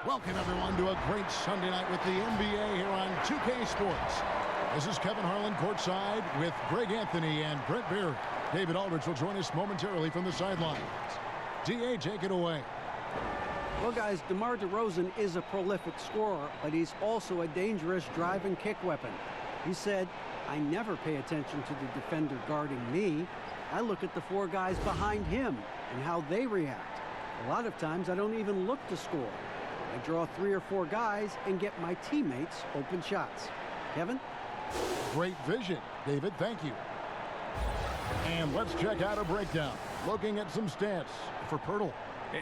Welcome, everyone, to a great Sunday night with the NBA here on 2K Sports. This is Kevin Harlan courtside with Greg Anthony and Brent Beard. David Aldridge will join us momentarily from the sidelines. DA, take it away. Well, guys, DeMar DeRozan is a prolific scorer, but he's also a dangerous drive and kick weapon. He said, "I never pay attention to the defender guarding me. I look at the four guys behind him and how they react. A lot of times I don't even look to score. I draw 3 or 4 guys and get my teammates open shots." Kevin? Great vision, David. Thank you. And let's check out a breakdown. Looking at some stats for Pirtle.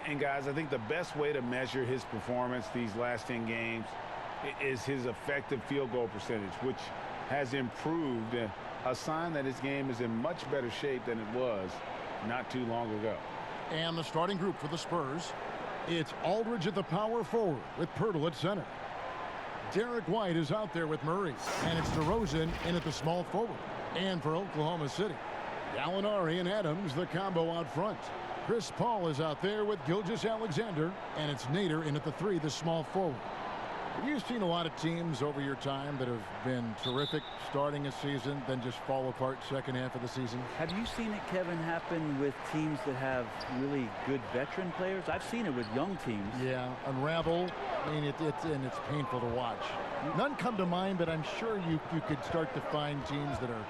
And guys, I think the best way to measure his performance these last 10 games is his effective field goal percentage, which has improved, a sign that his game is in much better shape than it was not too long ago. And the starting group for the Spurs. It's Aldridge at the power forward with Pirtle at center. Derek White is out there with Murray. And it's DeRozan in at the small forward. And for Oklahoma City, Gallinari and Adams, the combo out front. Chris Paul is out there with Gilgeous-Alexander. And it's Nader in at the 3, the small forward. Have you seen a lot of teams over your time that have been terrific starting a season, then just fall apart second half of the season? Have you seen it, Kevin, happen with teams that have really good veteran players? I've seen it with young teams. Yeah, unravel. I mean, it's painful to watch. None come to mind, but I'm sure you could start to find teams that are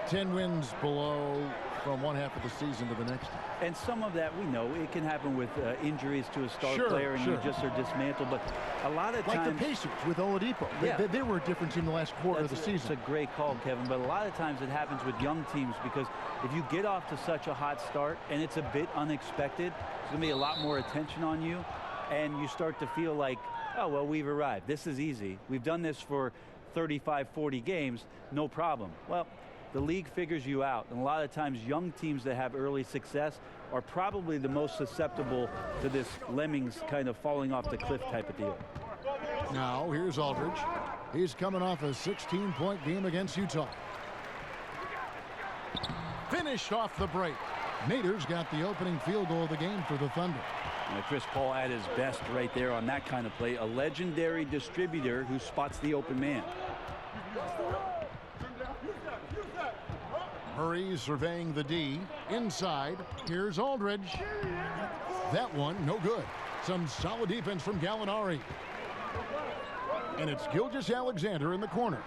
10 wins below from one half of the season to the next. And some of that we know. It can happen with injuries to a star player and you just are dismantled. But a lot of times... Like the Pacers with Oladipo. Yeah. They were a difference in the last quarter of the season. It's a great call, Kevin. But a lot of times it happens with young teams because if you get off to such a hot start and it's a bit unexpected, there's going to be a lot more attention on you. And you start to feel like, oh, well, we've arrived. This is easy. We've done this for 35, 40 games. No problem. Well, the league figures you out. And a lot of times young teams that have early success are probably the most susceptible to this lemmings kind of falling off the cliff type of deal. Now, here's Aldridge. He's coming off a 16-point game against Utah. Finished off the break. Nader's got the opening field goal of the game for the Thunder. Now, Chris Paul at his best right there on that kind of play. A legendary distributor who spots the open man. Murray surveying the D. Inside, here's Aldridge. That one, no good. Some solid defense from Gallinari. And it's Gilgeous-Alexander in the corner.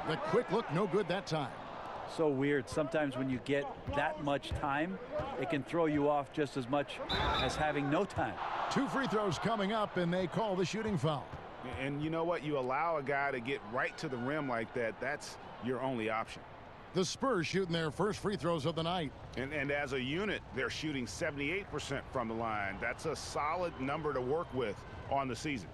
The quick look, no good that time. So weird. Sometimes when you get that much time, it can throw you off just as much as having no time. 2 free throws coming up, and they call the shooting foul. And you know what? You allow a guy to get right to the rim like that, that's your only option. The Spurs shooting their first free throws of the night. And as a unit, they're shooting 78% from the line. That's a solid number to work with on the season.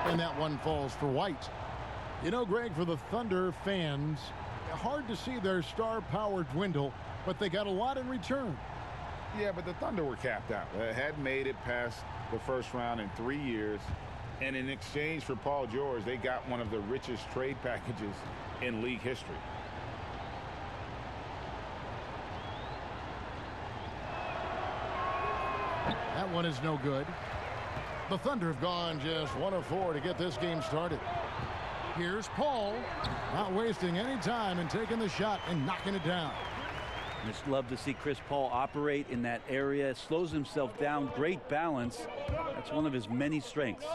And that one falls for White. You know, Greg, for the Thunder fans, hard to see their star power dwindle, but they got a lot in return. Yeah, but the Thunder were capped out. Hadn't made it past the first round in 3 years. And in exchange for Paul George, they got one of the richest trade packages in league history. That one is no good. The Thunder have gone just 1 of 4 to get this game started. Here's Paul, not wasting any time and taking the shot and knocking it down. Just love to see Chris Paul operate in that area. Slows himself down. Great balance. That's one of his many strengths.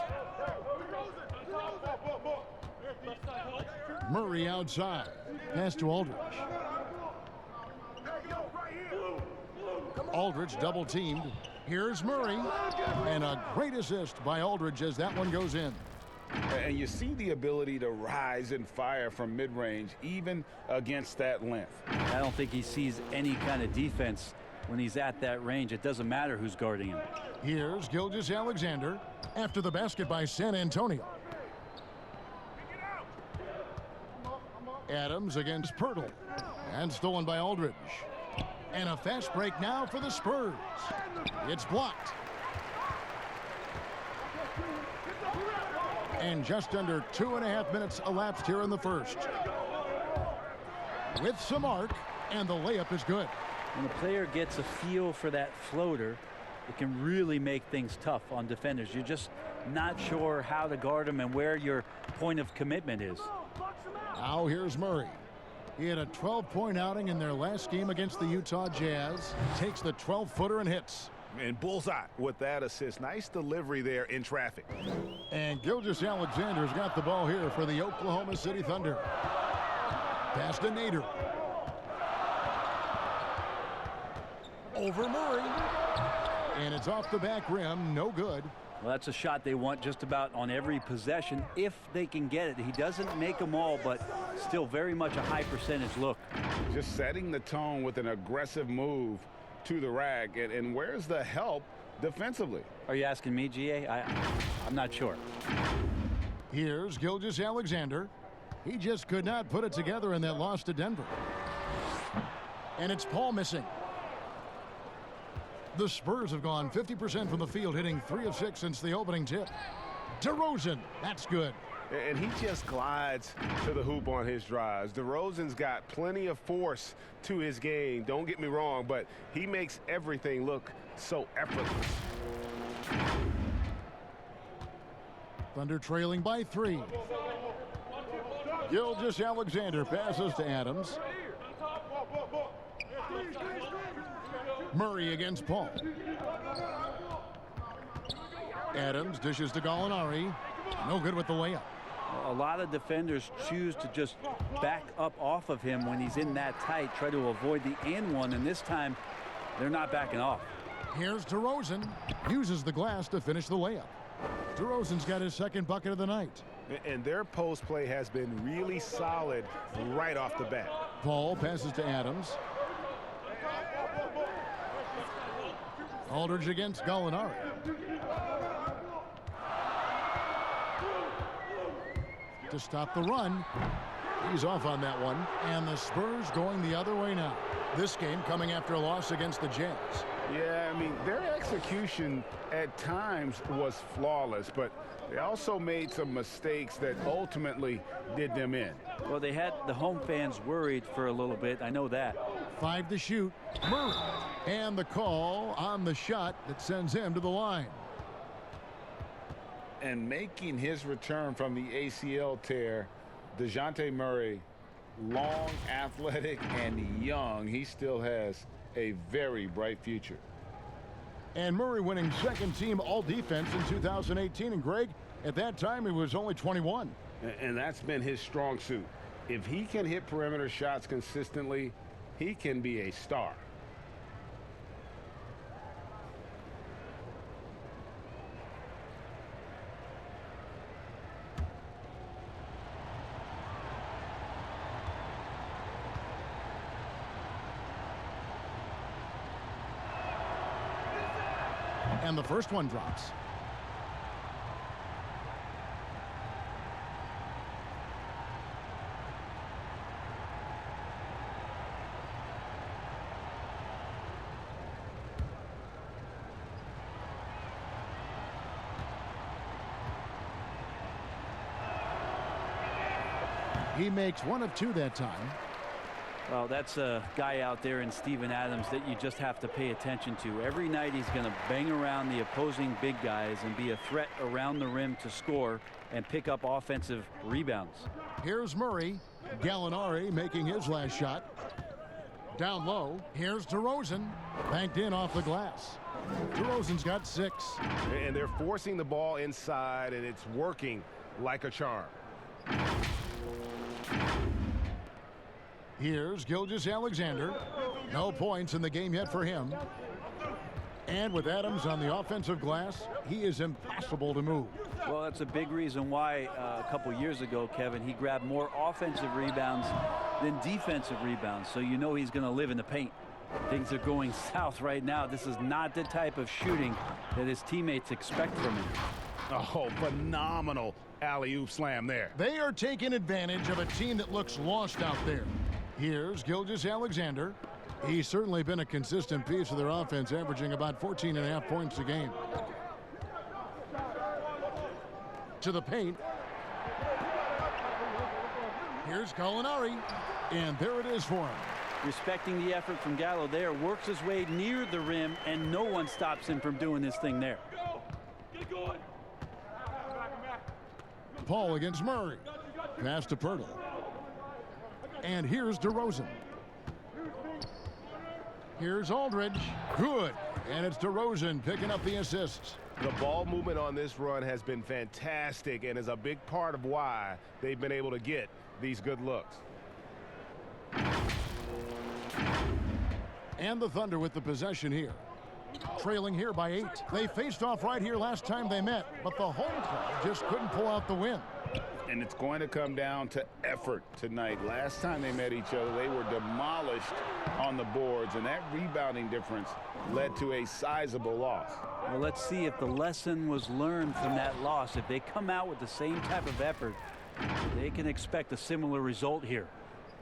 Murray outside. Pass to Aldridge. Aldridge double teamed. Here's Murray. And a great assist by Aldridge as that one goes in. And you see the ability to rise and fire from mid-range, even against that length. I don't think he sees any kind of defense when he's at that range. It doesn't matter who's guarding him. Here's Gilgeous-Alexander after the basket by San Antonio. Adams against Pirtle. And stolen by Aldridge. And a fast break now for the Spurs. It's blocked. And just under 2.5 minutes elapsed here in the first. With some arc, and the layup is good. When a player gets a feel for that floater, it can really make things tough on defenders. You're just not sure how to guard them and where your point of commitment is. Now here's Murray. He had a 12-point outing in their last game against the Utah Jazz. Takes the 12-footer and hits. And bullseye with that assist. Nice delivery there in traffic. And Gilgeous-Alexander's got the ball here for the Oklahoma City Thunder. Pass to Nader. Over Murray. And it's off the back rim. No good. Well, that's a shot they want just about on every possession if they can get it. He doesn't make them all, but still very much a high percentage look. Just setting the tone with an aggressive move to the rack. And where's the help defensively? Are you asking me, GA? I'm not sure. Here's Gilgeous-Alexander. He just could not put it together in that loss to Denver. And it's Paul missing. The Spurs have gone 50% from the field, hitting 3 of 6 since the opening tip. DeRozan, that's good. And he just glides to the hoop on his drives. DeRozan's got plenty of force to his game. Don't get me wrong, but he makes everything look so effortless. Thunder trailing by 3. Gilgeous-Alexander passes to Adams. Murray against Paul. Adams dishes to Gallinari. No good with the layup. A lot of defenders choose to just back up off of him when he's in that tight, try to avoid the and one, and this time they're not backing off. Here's DeRozan. Uses the glass to finish the layup. DeRozan's got his second bucket of the night. And their post play has been really solid right off the bat. Paul passes to Adams. Aldridge against Gallinari. To stop the run. He's off on that one. And the Spurs going the other way now. This game coming after a loss against the Jazz. Yeah, I mean, their execution at times was flawless, but they also made some mistakes that ultimately did them in. Well, they had the home fans worried for a little bit. I know that. 5 to shoot. Murray. And the call on the shot that sends him to the line. And making his return from the ACL tear, DeJounte Murray, long, athletic, and young, he still has a very bright future. And Murray winning second team all defense in 2018. And Greg, at that time, he was only 21. And that's been his strong suit. If he can hit perimeter shots consistently, he can be a star. And the first one drops. He makes 1 of 2 that time. Well, that's a guy out there in Steven Adams that you just have to pay attention to. Every night he's going to bang around the opposing big guys and be a threat around the rim to score and pick up offensive rebounds. Here's Murray. Gallinari making his last shot. Down low. Here's DeRozan. Banked in off the glass. DeRozan's got 6. And they're forcing the ball inside, and it's working like a charm. Here's Gilgeous-Alexander. No points in the game yet for him. And with Adams on the offensive glass, he is impossible to move. Well, that's a big reason why a couple years ago, Kevin, he grabbed more offensive rebounds than defensive rebounds. So you know he's going to live in the paint. Things are going south right now. This is not the type of shooting that his teammates expect from him. Oh, phenomenal alley-oop slam there. They are taking advantage of a team that looks lost out there. Here's Gilgeous-Alexander. He's certainly been a consistent piece of their offense, averaging about 14.5 points a game. To the paint. Here's Gallinari. And there it is for him. Respecting the effort from Gallo there, works his way near the rim, and no one stops him from doing this thing there. Paul against Murray. Pass to Pirtle. And here's DeRozan. Here's Aldridge. Good. And it's DeRozan picking up the assists. The ball movement on this run has been fantastic and is a big part of why they've been able to get these good looks. And the Thunder with the possession here. Trailing here by 8. They faced off right here last time they met, but the home club just couldn't pull out the win. And it's going to come down to effort tonight. Last time they met each other, they were demolished on the boards, and that rebounding difference led to a sizable loss. Well, let's see if the lesson was learned from that loss. If they come out with the same type of effort, they can expect a similar result here.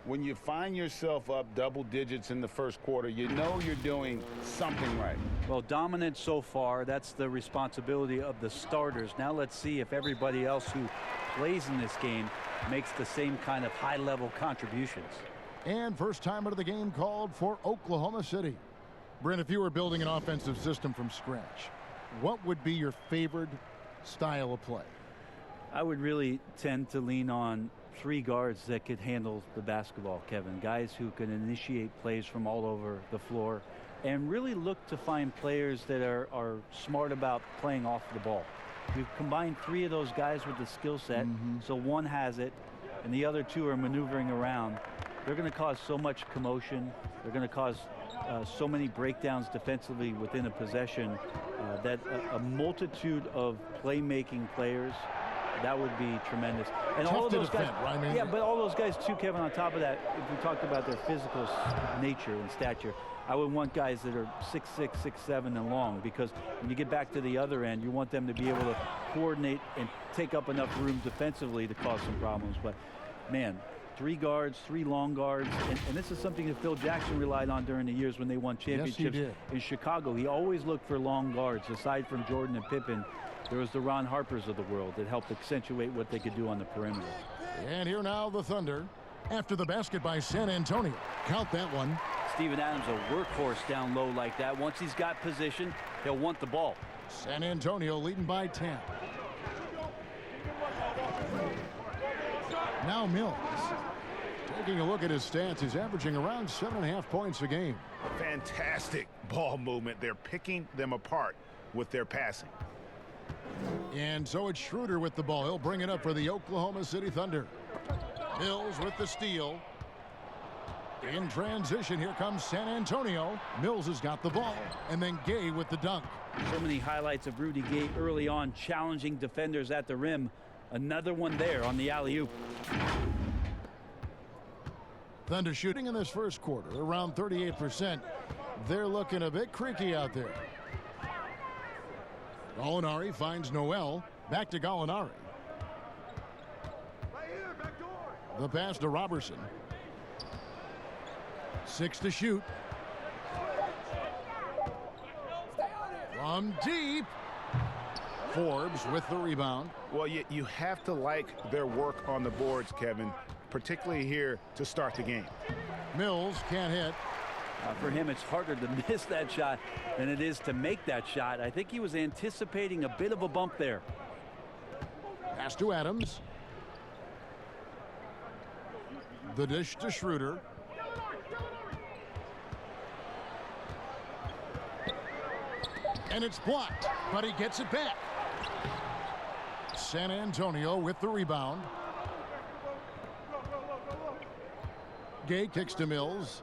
When you find yourself up double digits in the first quarter, you know you're doing something right. Well, dominant so far. That's the responsibility of the starters. Now let's see if everybody else who plays in this game makes the same kind of high-level contributions. And first time out of the game called for Oklahoma City. Brent, if you were building an offensive system from scratch, what would be your favorite style of play? I would really tend to lean on 3 guards that could handle the basketball, Kevin. Guys who can initiate plays from all over the floor and really look to find players that are smart about playing off the ball. We've combined 3 of those guys with the skill set, so one has it and the other 2 are maneuvering around. They're going to cause so much commotion. They're going to cause so many breakdowns defensively within a possession that a multitude of playmaking players, that would be tremendous. And tough all of those defend, guys, right? I mean, yeah, but all those guys too, Kevin, on top of that, if we talked about their physical nature and stature, I would want guys that are 6'6", 6'7", and long, because when you get back to the other end, you want them to be able to coordinate and take up enough room defensively to cause some problems. But, man, 3 guards, 3 long guards, and this is something that Phil Jackson relied on during the years when they won championships in Chicago. He always looked for long guards. Aside from Jordan and Pippen, there was the Ron Harpers of the world that helped accentuate what they could do on the perimeter. And here now the Thunder after the basket by San Antonio. Count that one. Steven Adams, a workhorse down low like that. Once he's got position, he'll want the ball. San Antonio leading by 10. Now Mills. Taking a look at his stats, he's averaging around 7.5 points a game. Fantastic ball movement. They're picking them apart with their passing. And so it's Schroeder with the ball. He'll bring it up for the Oklahoma City Thunder. Mills with the steal. In transition, here comes San Antonio. Mills has got the ball. And then Gay with the dunk. So many highlights of Rudy Gay early on, challenging defenders at the rim. Another one there on the alley-oop. Thunder shooting in this first quarter, around 38%. They're looking a bit creaky out there. Gallinari finds Noel. Back to Gallinari. The pass to Robertson. 6 to shoot. From deep. Forbes with the rebound. Well, you have to like their work on the boards, Kevin, particularly here to start the game. Mills can't hit. For him, it's harder to miss that shot than it is to make that shot. I think he was anticipating a bit of a bump there. Pass to Adams. The dish to Schroeder. And it's blocked, but he gets it back. San Antonio with the rebound. Gay kicks to Mills.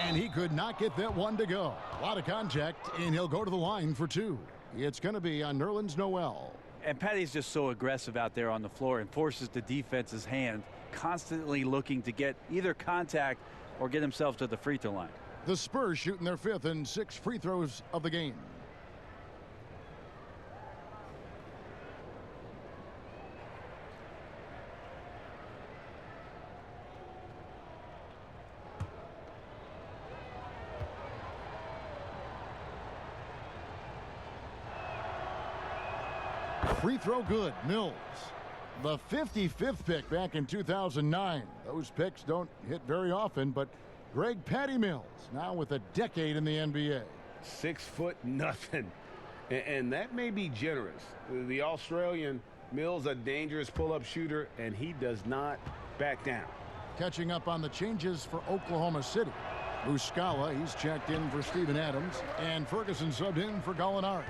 And he could not get that one to go. A lot of contact, and he'll go to the line for two. It's going to be on Nerlens Noel. And Patty's just so aggressive out there on the floor and forces the defense's hand, constantly looking to get either contact or get himself to the free throw line. The Spurs shooting their 5th and 6th free throws of the game. Free throw good. Mills. The 55th pick back in 2009. Those picks don't hit very often, but Greg Patty Mills now with a decade in the NBA. 6 foot nothing. And that may be generous. The Australian Mills, a dangerous pull-up shooter, and he does not back down. Catching up on the changes for Oklahoma City. Muscala, he's checked in for Steven Adams, and Ferguson subbed in for Gallinari.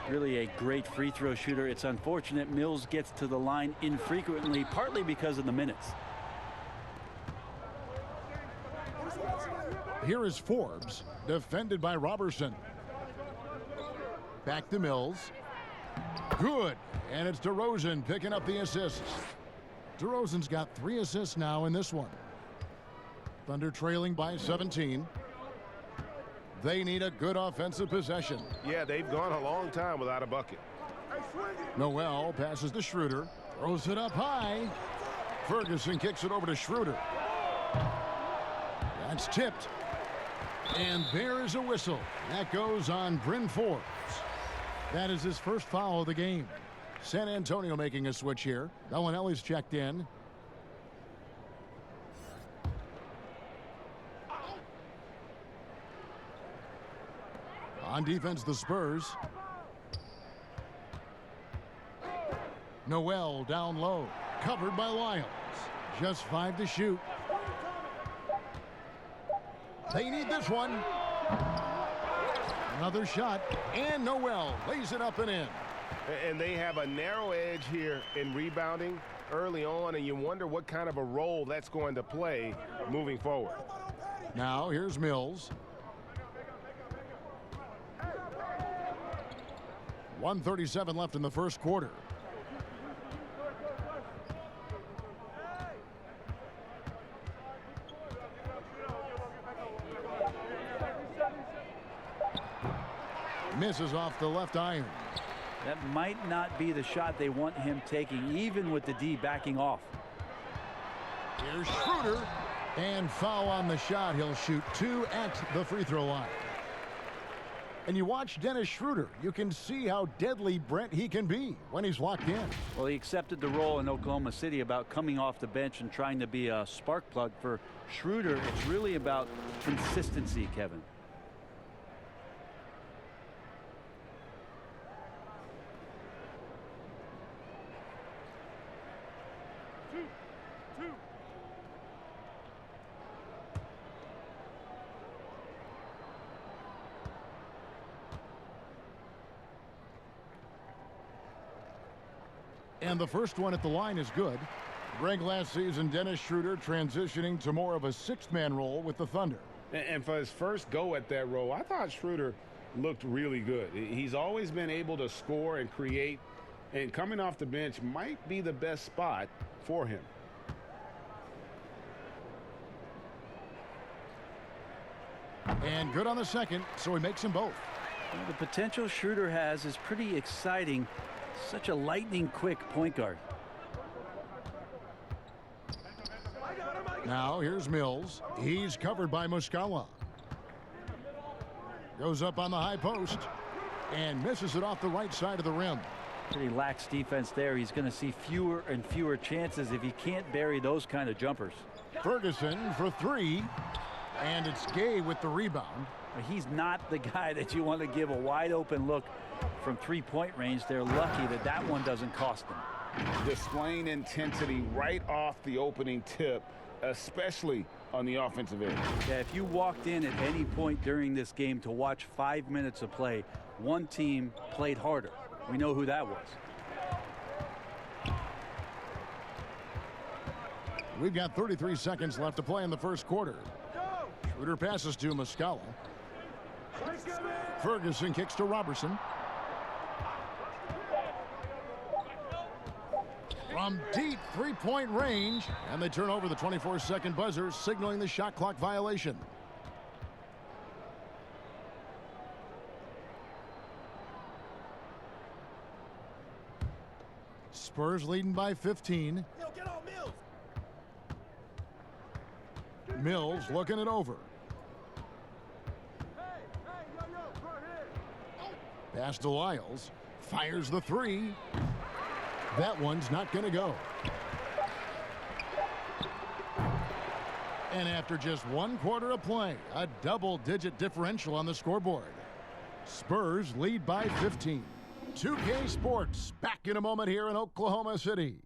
Really a great free throw shooter. It's unfortunate Mills gets to the line infrequently, partly because of the minutes. Here is Forbes, defended by Robertson. Back to Mills. Good. And it's DeRozan picking up the assists. DeRozan's got 3 assists now in this one. Thunder trailing by 17. They need a good offensive possession. Yeah, they've gone a long time without a bucket. Noel passes to Schroeder. Throws it up high. Ferguson kicks it over to Schroeder. That's tipped. And there is a whistle. That goes on Bryn Forbes. That is his first foul of the game. San Antonio making a switch here. Bellinelli's checked in. On defense, the Spurs. Noel down low. Covered by Lyles. Just 5 to shoot. They need this one. Another shot. And Noel lays it up and in. And they have a narrow edge here in rebounding early on, and you wonder what kind of a role that's going to play moving forward. Now here's Mills. 1:37 left in the first quarter. Misses off the left iron. That might not be the shot they want him taking, even with the D backing off. Here's Schroeder. And foul on the shot. He'll shoot 2 at the free throw line. And you watch Dennis Schroeder, you can see how deadly Brent he can be when he's locked in. Well, he accepted the role in Oklahoma City about coming off the bench and trying to be a spark plug for Schroeder. It's really about consistency, Kevin. And the first one at the line is good. Greg last season, Dennis Schroeder transitioning to more of a 6-man role with the Thunder. And for his first go at that role, I thought Schroeder looked really good. He's always been able to score and create, and coming off the bench might be the best spot for him. And good on the second, so he makes them both. Well, the potential Schroeder has is pretty exciting. Such a lightning quick point guard. Now here's Mills. He's covered by Muscala. Goes up on the high post and misses it off the right side of the rim. Pretty lax defense there. He's going to see fewer and fewer chances if he can't bury those kind of jumpers. Ferguson for three, and it's Gay with the rebound. He's not the guy that you want to give a wide open look from three-point range. They're lucky that that one doesn't cost them. Displaying intensity right off the opening tip, especially on the offensive end. Yeah, if you walked in at any point during this game to watch 5 minutes of play, one team played harder. We know who that was. We've got 33 seconds left to play in the first quarter. Schroeder passes to Muscala. Ferguson kicks to Robertson. From deep three-point range, and they turn over the 24-second buzzer, signaling the shot clock violation. Spurs leading by 15. Mills looking it over. Pass to Lyles. Fires the three. That one's not going to go. And after just 1 quarter of play, a double-digit differential on the scoreboard. Spurs lead by 15. 2K Sports back in a moment here in Oklahoma City.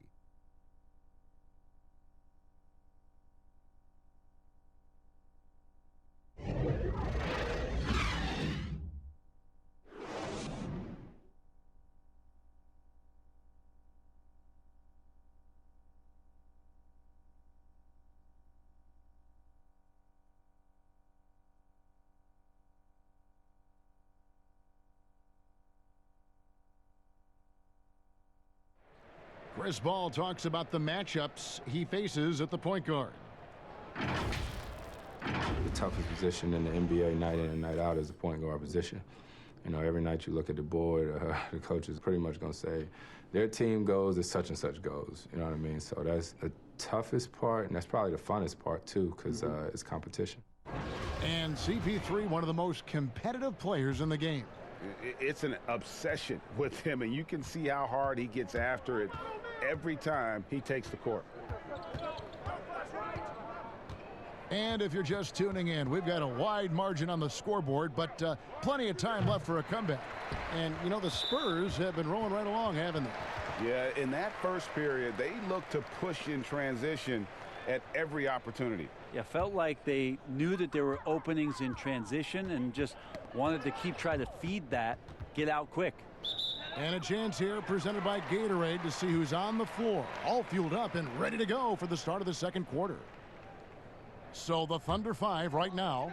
Chris Ball talks about the matchups he faces at the point guard. The toughest position in the NBA night in and night out is the point guard position. You know, every night you look at the board, the coach is pretty much going to say, their team goes as such and such goes. You know what I mean? So that's the toughest part, and that's probably the funnest part, too, because it's competition. And CP3, one of the most competitive players in the game. It's an obsession with him, and you can see how hard he gets after it every time he takes the court. And if you're just tuning in, we've got a wide margin on the scoreboard, but plenty of time left for a comeback. And, you know, the Spurs have been rolling right along, haven't they? Yeah, in that first period, they looked to push in transition at every opportunity. Yeah, felt like they knew that there were openings in transition and just wanted to keep trying to feed that, get out quick. And a chance here presented by Gatorade to see who's on the floor, all fueled up and ready to go for the start of the second quarter. So the Thunder 5 right now.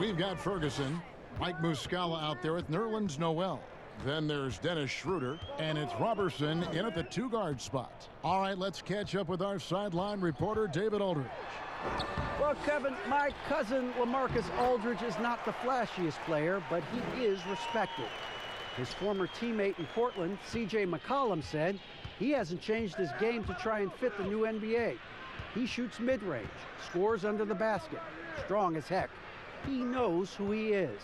We've got Ferguson, Mike Muscala out there with Nerlens Noel. Then there's Dennis Schroeder, and it's Robertson in at the two-guard spot. All right, let's catch up with our sideline reporter, David Aldridge. Well, Kevin, my cousin LaMarcus Aldridge is not the flashiest player, but he is respected. His former teammate in Portland, C.J. McCollum, said he hasn't changed his game to try and fit the new NBA. He shoots mid-range, scores under the basket, strong as heck. He knows who he is.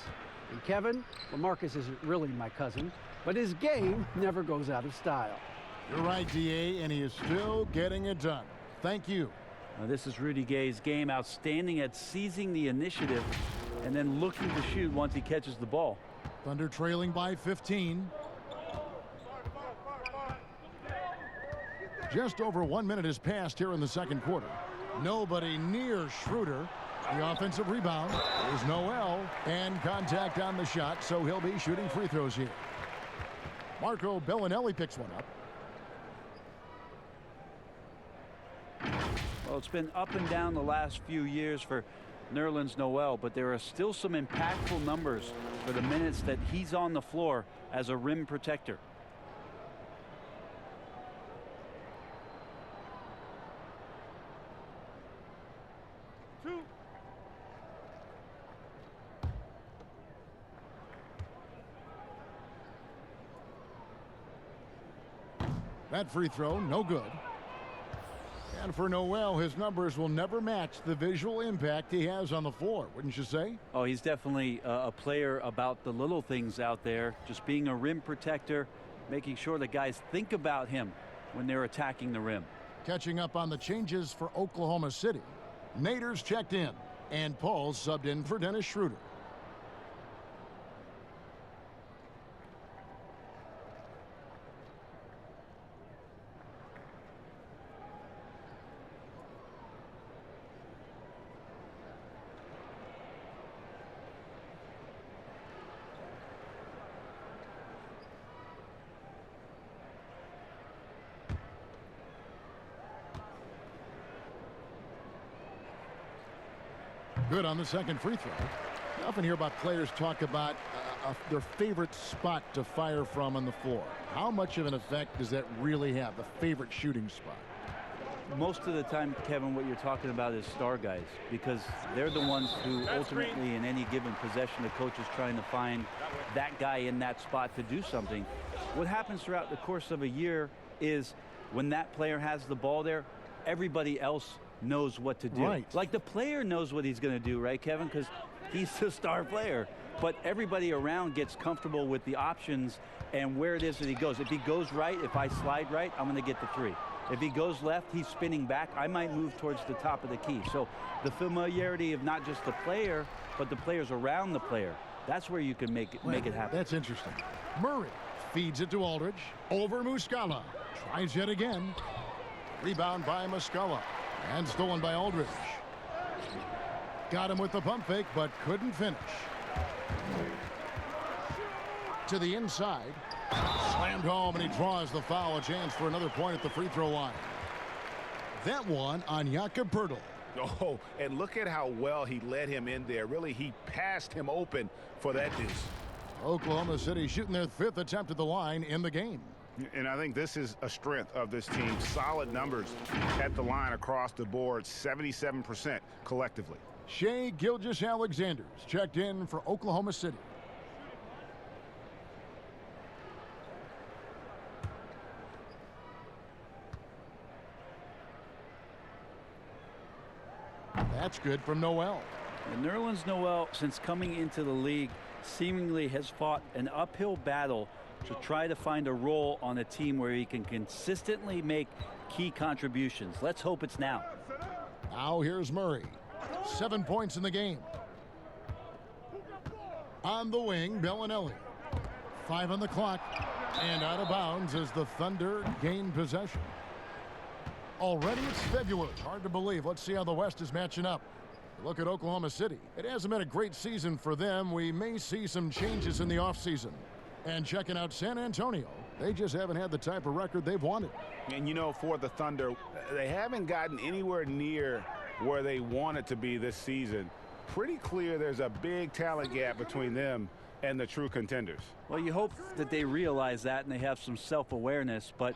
And Kevin, LaMarcus isn't really my cousin, but his game never goes out of style. You're right, D.A., and he is still getting it done. Thank you. This is Rudy Gay's game, outstanding at seizing the initiative and then looking to shoot once he catches the ball. Thunder trailing by 15. Just over 1 minute has passed here in the second quarter. Nobody near Schroeder. The offensive rebound is Noel, and contact on the shot, so he'll be shooting free throws here. Marco Bellinelli picks one up. Well, it's been up and down the last few years for Nerlens Noel, but there are still some impactful numbers for the minutes that he's on the floor as a rim protector. That free throw, no good. And for Noel, his numbers will never match the visual impact he has on the floor, wouldn't you say? Oh, he's definitely a player about the little things out there, just being a rim protector making sure that guys think about him when they're attacking the rim. Catching up on the changes for Oklahoma City. Nader's checked in, and Paul subbed in for Dennis Schroeder. Good on the second free throw. I often hear about players talk about their favorite spot to fire from on the floor. How much of an effect does that really have, the favorite shooting spot? Most of the time, Kevin, what you're talking about is star guys, because they're the ones who ultimately in any given possession, the coach is trying to find that guy in that spot to do something. What happens throughout the course of a year is when that player has the ball there, everybody else knows what to do. Right. Like the player knows what he's going to do, right, Kevin? Because he's the star player. But everybody around gets comfortable with the options and where it is that he goes. If he goes right, if I slide right, I'm going to get the three. If he goes left, he's spinning back. I might move towards the top of the key. So the familiarity of not just the player, but the players around the player, that's where you can make it happen. That's interesting. Murray feeds it to Aldridge. Over Muscala. Tries yet again. Rebound by Muscala. And stolen by Aldridge. Got him with the pump fake, but couldn't finish. To the inside. Slammed home, and he draws the foul. A chance for another point at the free throw line. That one on Jakob Poeltl. Oh, and look at how well he led him in there. Really, he passed him open for that deuce. Oklahoma City shooting their 5th attempt at the line in the game. And I think this is a strength of this team. Solid numbers at the line across the board, 77% collectively. Shai Gilgeous-Alexander's checked in for Oklahoma City. That's good from Noel. And Nerlens Noel, since coming into the league, seemingly has fought an uphill battle to try to find a role on a team where he can consistently make key contributions. Let's hope it's now. Now here's Murray. 7 points in the game. On the wing, Bellinelli. 5 on the clock. And out of bounds as the Thunder gain possession. Already it's February. Hard to believe. Let's see how the West is matching up. Look at Oklahoma City. It hasn't been a great season for them. We may see some changes in the offseason. And checking out San Antonio, they just haven't had the type of record they've wanted. And you know, for the Thunder, they haven't gotten anywhere near where they wanted to be this season. Pretty clear there's a big talent gap between them and the true contenders. Well, you hope that they realize that and they have some self-awareness, but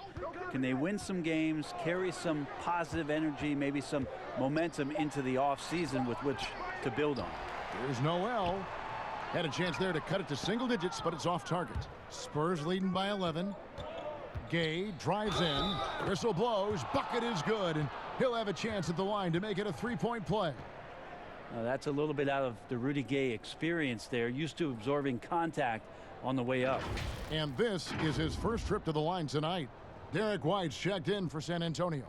can they win some games, carry some positive energy, maybe some momentum into the offseason with which to build on? Here's Noel. Had a chance there to cut it to single digits, but it's off target. Spurs leading by 11. Gay drives in. Whistle blows. Bucket is good, and he'll have a chance at the line to make it a three-point play. That's a little bit out of the Rudy Gay experience there, used to absorbing contact on the way up. And this is his first trip to the line tonight. Derek White's checked in for San Antonio.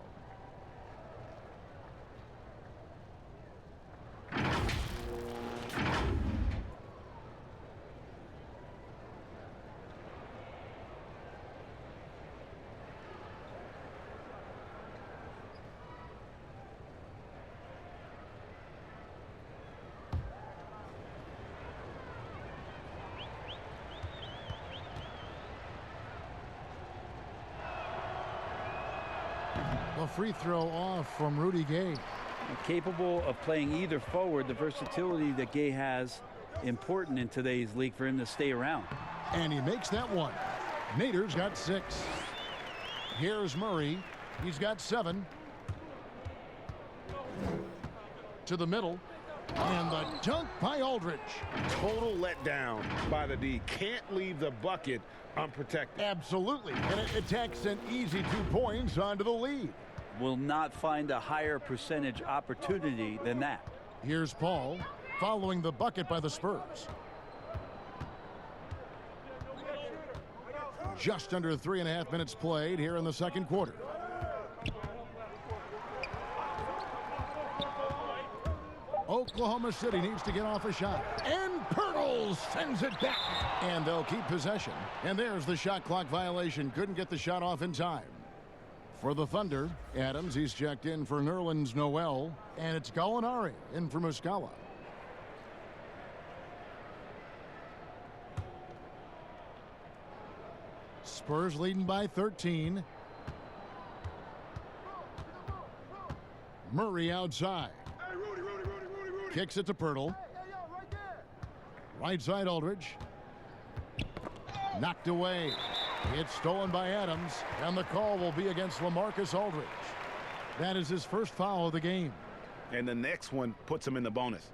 A free throw off from Rudy Gay. Capable of playing either forward, the versatility that Gay has, important in today's league for him to stay around. And he makes that one. Nader's got 6. Here's Murray. He's got 7. To the middle. And the dunk by Aldridge. Total letdown by the D. Can't leave the bucket unprotected. Absolutely. And it attacks an easy 2 points onto the lead. Will not find a higher percentage opportunity than that. Here's Paul following the bucket by the Spurs. Just under 3.5 minutes played here in the second quarter. Oklahoma City needs to get off a shot. And Pirtle sends it back. And they'll keep possession. And there's the shot clock violation. Couldn't get the shot off in time. For the Thunder, Adams, he's checked in for Nerlens Noel. And it's Gallinari in for Muscala. Spurs leading by 13. Murray outside. Kicks it to Pirtle. Right side Aldridge. Knocked away. It's stolen by Adams, and the call will be against LaMarcus Aldridge. That is his first foul of the game. And the next one puts him in the bonus.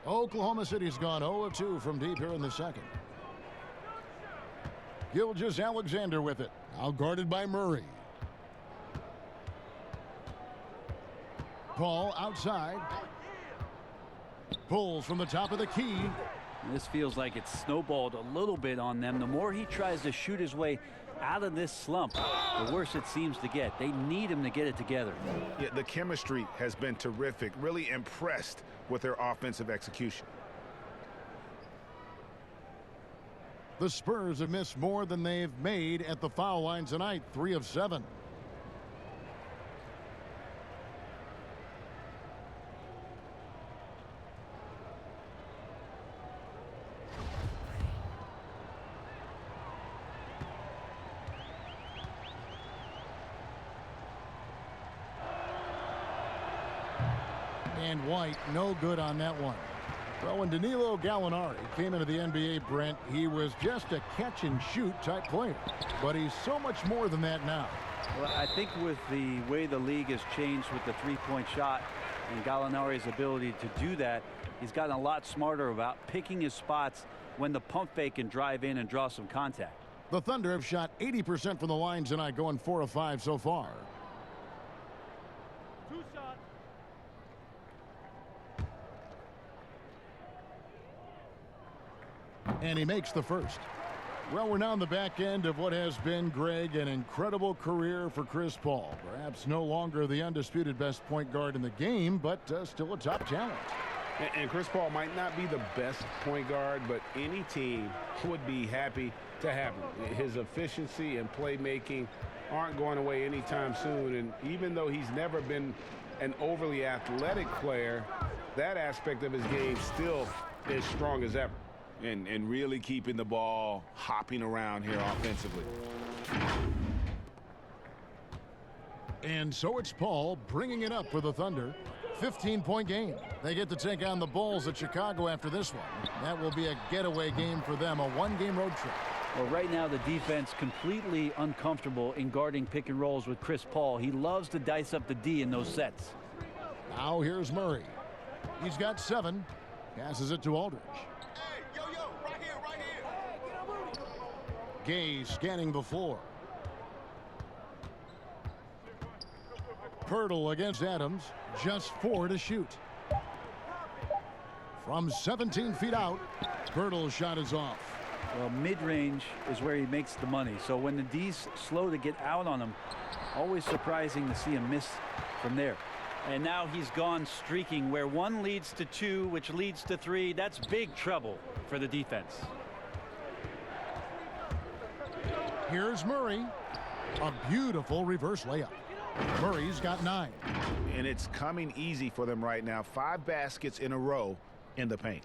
Oklahoma City's gone 0 of 2 from deep here in the second. Gilgeous-Alexander with it. Now guarded by Murray. Paul outside. Pulls from the top of the key. This feels like it's snowballed a little bit on them. The more he tries to shoot his way out of this slump, the worse it seems to get. They need him to get it together. Yeah, the chemistry has been terrific. Really impressed with their offensive execution. The Spurs have missed more than they've made at the foul line tonight, 3 of 7. And White, no good on that one. Well, when Danilo Gallinari came into the NBA, Brent, he was just a catch-and-shoot type player. But he's so much more than that now. Well, I think with the way the league has changed with the three-point shot and Gallinari's ability to do that, he's gotten a lot smarter about picking his spots when the pump fake can drive in and draw some contact. The Thunder have shot 80% from the line tonight, going 4 of 5 so far. And he makes the first. Well, we're now on the back end of what has been, Greg, an incredible career for Chris Paul. Perhaps no longer the undisputed best point guard in the game, but still a top talent. And Chris Paul might not be the best point guard, but any team would be happy to have him. His efficiency and playmaking aren't going away anytime soon. And even though he's never been an overly athletic player, that aspect of his game still is strong as ever. And really keeping the ball hopping around here offensively. And so it's Paul bringing it up for the Thunder. 15-point game. They get to take on the Bulls at Chicago after this one. That will be a getaway game for them, a one-game road trip. Well, right now the defense completely uncomfortable in guarding pick and rolls with Chris Paul. He loves to dice up the D in those sets. Now here's Murray. He's got 7. Passes it to Aldridge. Gay scanning the floor. Pirtle against Adams. Just 4 to shoot. From 17 feet out, Pirtle's shot is off. Well, mid-range is where he makes the money. So when the D's slow to get out on him, always surprising to see him miss from there. And now he's gone streaking where 1 leads to 2, which leads to 3. That's big trouble for the defense. Here's Murray. A beautiful reverse layup. Murray's got 9. And it's coming easy for them right now. 5 baskets in a row in the paint.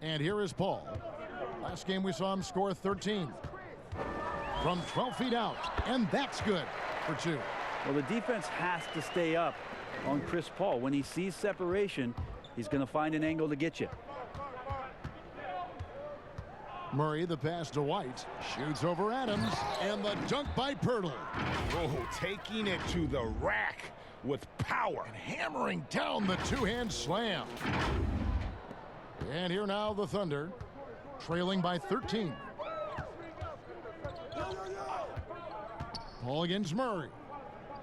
And here is Paul. Last game we saw him score 13. From 12 feet out. And that's good for 2. Well, the defense has to stay up on Chris Paul. When he sees separation, he's going to find an angle to get you. Murray, the pass to White, shoots over Adams, and the dunk by Pirtle. Oh, taking it to the rack with power. And hammering down the two-hand slam. And here now the Thunder, trailing by 13. Paul against Murray.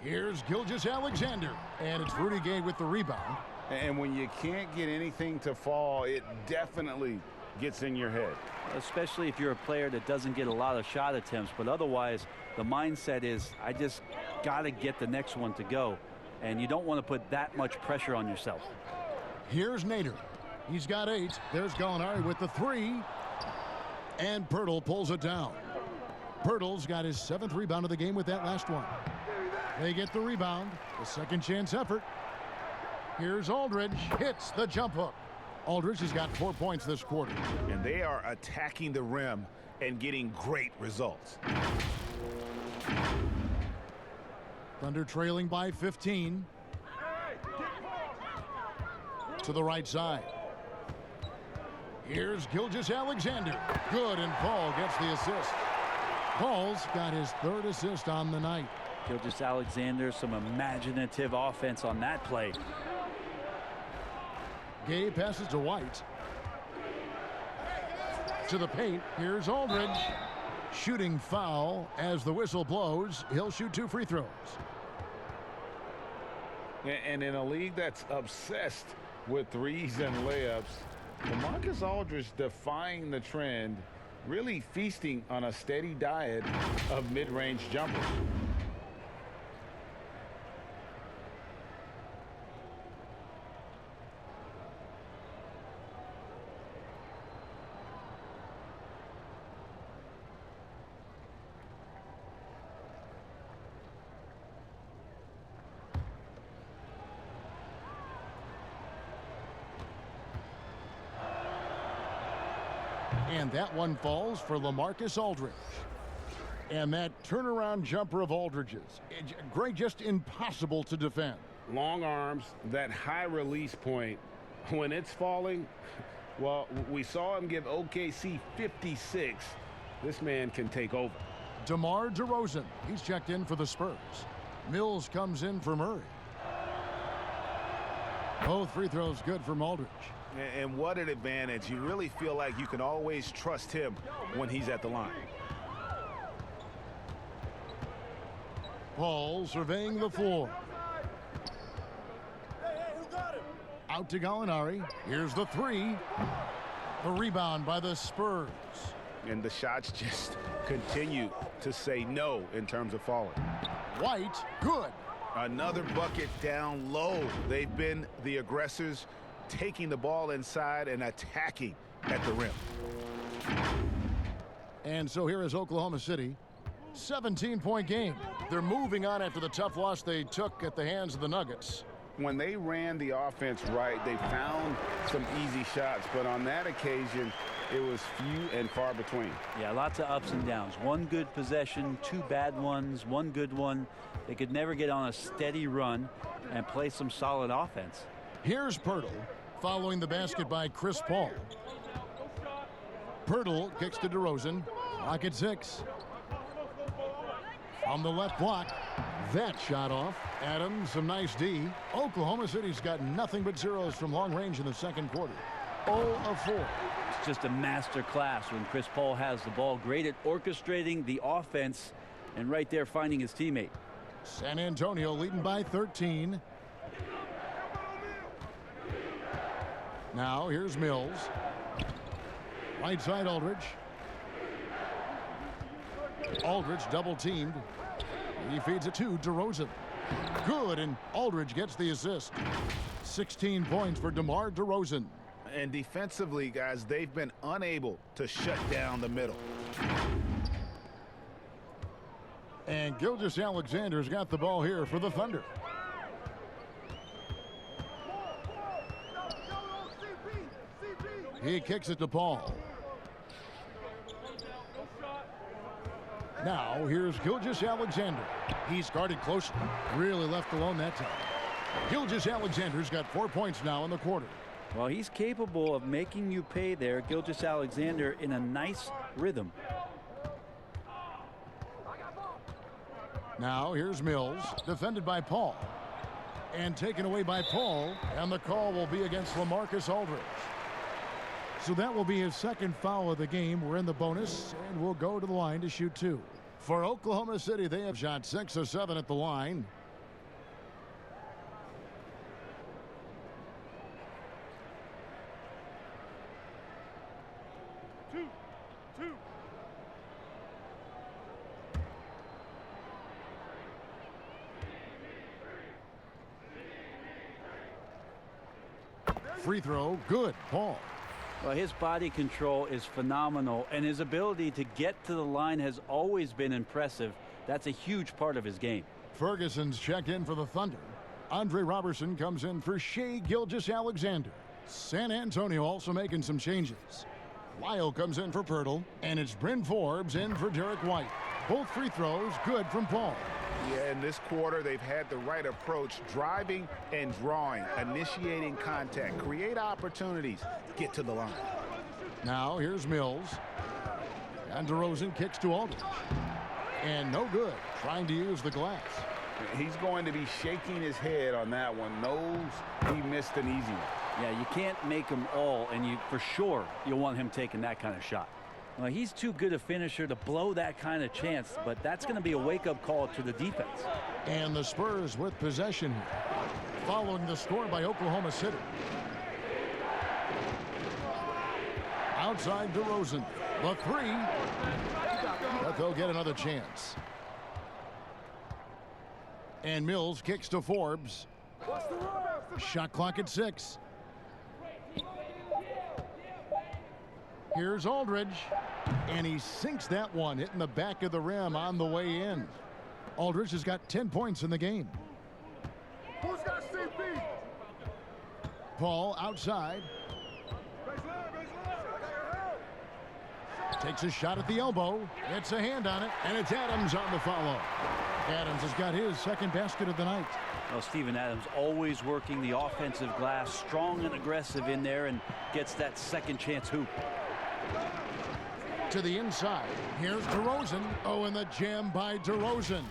Here's Gilgeous-Alexander, and it's Rudy Gay with the rebound. And when you can't get anything to fall, it definitely gets in your head. Especially if you're a player that doesn't get a lot of shot attempts, but otherwise the mindset is, I just got to get the next one to go. And you don't want to put that much pressure on yourself. Here's Nader. He's got 8. There's Gallinari with the 3. And Pirtle pulls it down. Pirtle's got his 7th rebound of the game with that last one. They get the rebound. The second chance effort. Here's Aldridge. Hits the jump hook. Aldridge has got 4 points this quarter. And they are attacking the rim and getting great results. Thunder trailing by 15. To the right side. Here's Gilgeous-Alexander. Good, and Paul gets the assist. Paul's got his 3rd assist on the night. Gilgeous-Alexander, some imaginative offense on that play. Gay passes to White. To the paint. Here's Aldridge. Shooting foul as the whistle blows. He'll shoot 2 free throws. And in a league that's obsessed with threes and layups, LaMarcus Aldridge defying the trend, really feasting on a steady diet of mid-range jumpers. And that one falls for LaMarcus Aldridge. And that turnaround jumper of Aldridge's, Greg, just impossible to defend. Long arms, that high release point, when it's falling, well, we saw him give OKC 56. This man can take over. DeMar DeRozan, he's checked in for the Spurs. Mills comes in for Murray. Both free throws good from Aldridge. And what an advantage. You really feel like you can always trust him when he's at the line. Paul surveying the floor. Out to Gallinari. Here's the 3. The rebound by the Spurs. And the shots just continue to say no in terms of falling. White, good. Another bucket down low. They've been the aggressors, taking the ball inside and attacking at the rim. And so here is Oklahoma City. 17-point game. They're moving on after the tough loss they took at the hands of the Nuggets. When they ran the offense right, they found some easy shots, but on that occasion, it was few and far between. Yeah, lots of ups and downs. One good possession, 2 bad ones, 1 good one. They could never get on a steady run and play some solid offense. Here's Pirtle, following the basket by Chris Paul. Pirtle kicks to DeRozan. Clock at 6. On the left block, that shot off. Adams, some nice D. Oklahoma City's got nothing but zeros from long range in the second quarter. 0 of 4. It's just a master class when Chris Paul has the ball. Great at orchestrating the offense and right there finding his teammate. San Antonio leading by 13. Now here's Mills. Right side Aldridge. Aldridge double teamed. He feeds it to DeRozan. Good, and Aldridge gets the assist. 16 points for DeMar DeRozan. And defensively, guys, they've been unable to shut down the middle. And Gilgeous-Alexander's got the ball here for the Thunder. He kicks it to Paul. Now here's Gilgeous-Alexander. He's guarded closely. Really left alone that time. Gilgeous-Alexander's got 4 points now in the quarter. Well, he's capable of making you pay there, Gilgeous-Alexander, in a nice rhythm. Now here's Mills, defended by Paul. And taken away by Paul, and the call will be against LaMarcus Aldridge. So that will be his second foul of the game. We're in the bonus, and we'll go to the line to shoot 2. For Oklahoma City, they have shot 6 of 7 at the line. Free throw, good. Paul. Well, his body control is phenomenal, and his ability to get to the line has always been impressive. That's a huge part of his game. Ferguson's checked in for the Thunder. Andre Robertson comes in for Shai Gilgeous-Alexander. San Antonio also making some changes. Lyle comes in for Pirtle, and it's Bryn Forbes in for Derek White. Both free throws good from Paul. Yeah, in this quarter, they've had the right approach, driving and drawing, initiating contact, create opportunities, get to the line. Now here's Mills. And DeRozan kicks to Aldridge. And no good, trying to use the glass. He's going to be shaking his head on that one. Knows he missed an easy one. Yeah, you can't make them all, and for sure you'll want him taking that kind of shot. Well, he's too good a finisher to blow that kind of chance, but that's going to be a wake-up call to the defense. And the Spurs with possession here, following the score by Oklahoma City. Outside DeRozan, the three, but they'll get another chance. And Mills kicks to Forbes. Shot clock at 6. Here's Aldridge, and he sinks that one, hitting the back of the rim on the way in. Aldridge has got 10 points in the game. Who's got CP? Paul outside. Takes a shot at the elbow. It's a hand on it, and it's Adams on the follow. Adams has got his second basket of the night. Well, Steven Adams always working the offensive glass, strong and aggressive in there, and gets that second chance hoop. To the inside. Here's DeRozan. Oh, and the jam by DeRozan.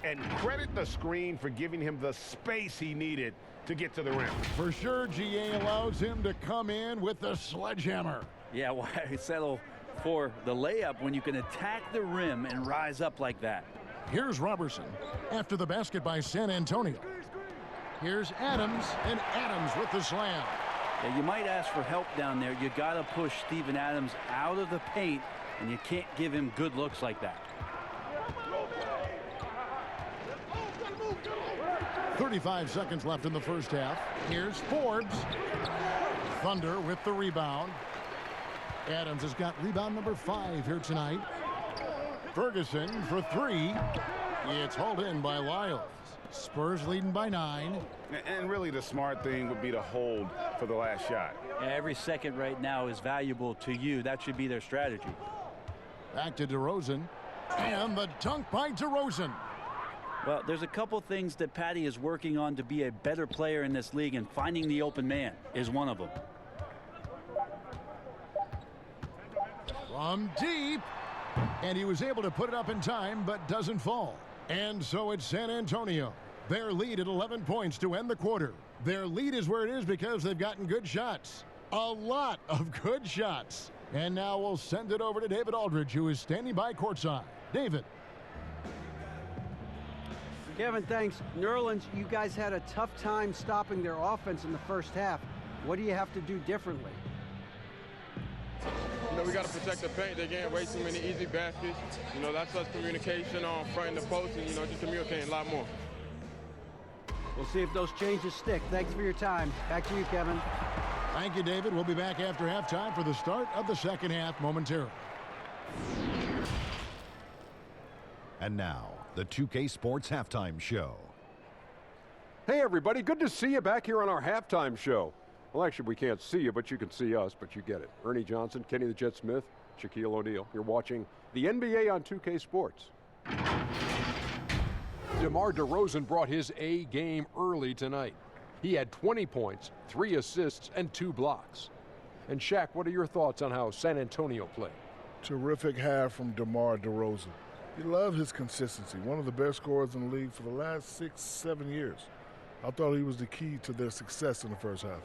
And credit the screen for giving him the space he needed to get to the rim. For sure, GA allows him to come in with the sledgehammer. Yeah, why settle for the layup when you can attack the rim and rise up like that? Here's Robertson after the basket by San Antonio. Here's Adams, and Adams with the slam. Yeah, you might ask for help down there. You got to push Steven Adams out of the paint, and you can't give him good looks like that. 35 seconds left in the first half. Here's Forbes. Thunder with the rebound. Adams has got rebound number 5 here tonight. Ferguson for 3. It's hauled in by Lyles. Spurs leading by 9. And really the smart thing would be to hold for the last shot. Yeah, every second right now is valuable to you. That should be their strategy. Back to DeRozan. And the dunk by DeRozan. Well, there's a couple things that Patty is working on to be a better player in this league, and finding the open man is one of them. From deep. And he was able to put it up in time, but doesn't fall. And so it's San Antonio. Their lead at 11 points to end the quarter. Their lead is where it is because they've gotten good shots. A lot of good shots. And now we'll send it over to David Aldridge, who is standing by courtside. David. Kevin, thanks. Nerlens, you guys had a tough time stopping their offense in the first half. What do you have to do differently? You know, we got to protect the paint. They getting way too many easy baskets. You know, that's us communication on front and the post, and, you know, just communicating a lot more. We'll see if those changes stick. Thanks for your time. Back to you, Kevin. Thank you, David. We'll be back after halftime for the start of the second half momentarily. And now, the 2K Sports Halftime Show. Hey, everybody. Good to see you back here on our halftime show. Well, actually, we can't see you, but you can see us, but you get it. Ernie Johnson, Kenny the Jet Smith, Shaquille O'Neal. You're watching the NBA on 2K Sports. DeMar DeRozan brought his A game early tonight. He had 20 points, 3 assists, and 2 blocks. And Shaq, what are your thoughts on how San Antonio played? Terrific half from DeMar DeRozan. You love his consistency. One of the best scorers in the league for the last 6-7 years. I thought he was the key to their success in the first half.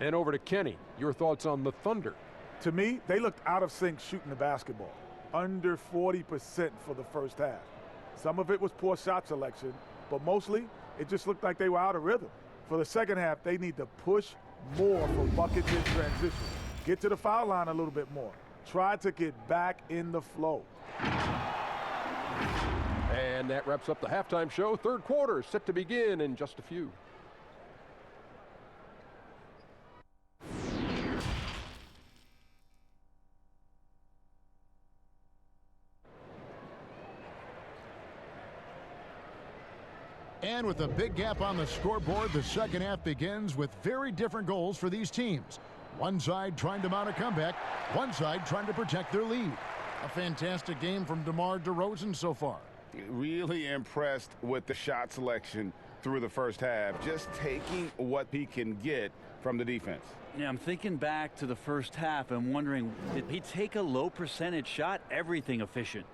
And over to Kenny, your thoughts on the Thunder. To me, they looked out of sync shooting the basketball. Under 40% for the first half. Some of it was poor shot selection, but mostly it just looked like they were out of rhythm. For the second half, they need to push more for buckets in transition. Get to the foul line a little bit more. Try to get back in the flow. And that wraps up the halftime show. Third quarter set to begin in just a few. And with a big gap on the scoreboard, the second half begins with very different goals for these teams. One side trying to mount a comeback, one side trying to protect their lead. A fantastic game from DeMar DeRozan so far. Really impressed with the shot selection through the first half, just taking what he can get from the defense. Yeah, I'm thinking back to the first half and wondering, did he take a low percentage shot? Everything efficient.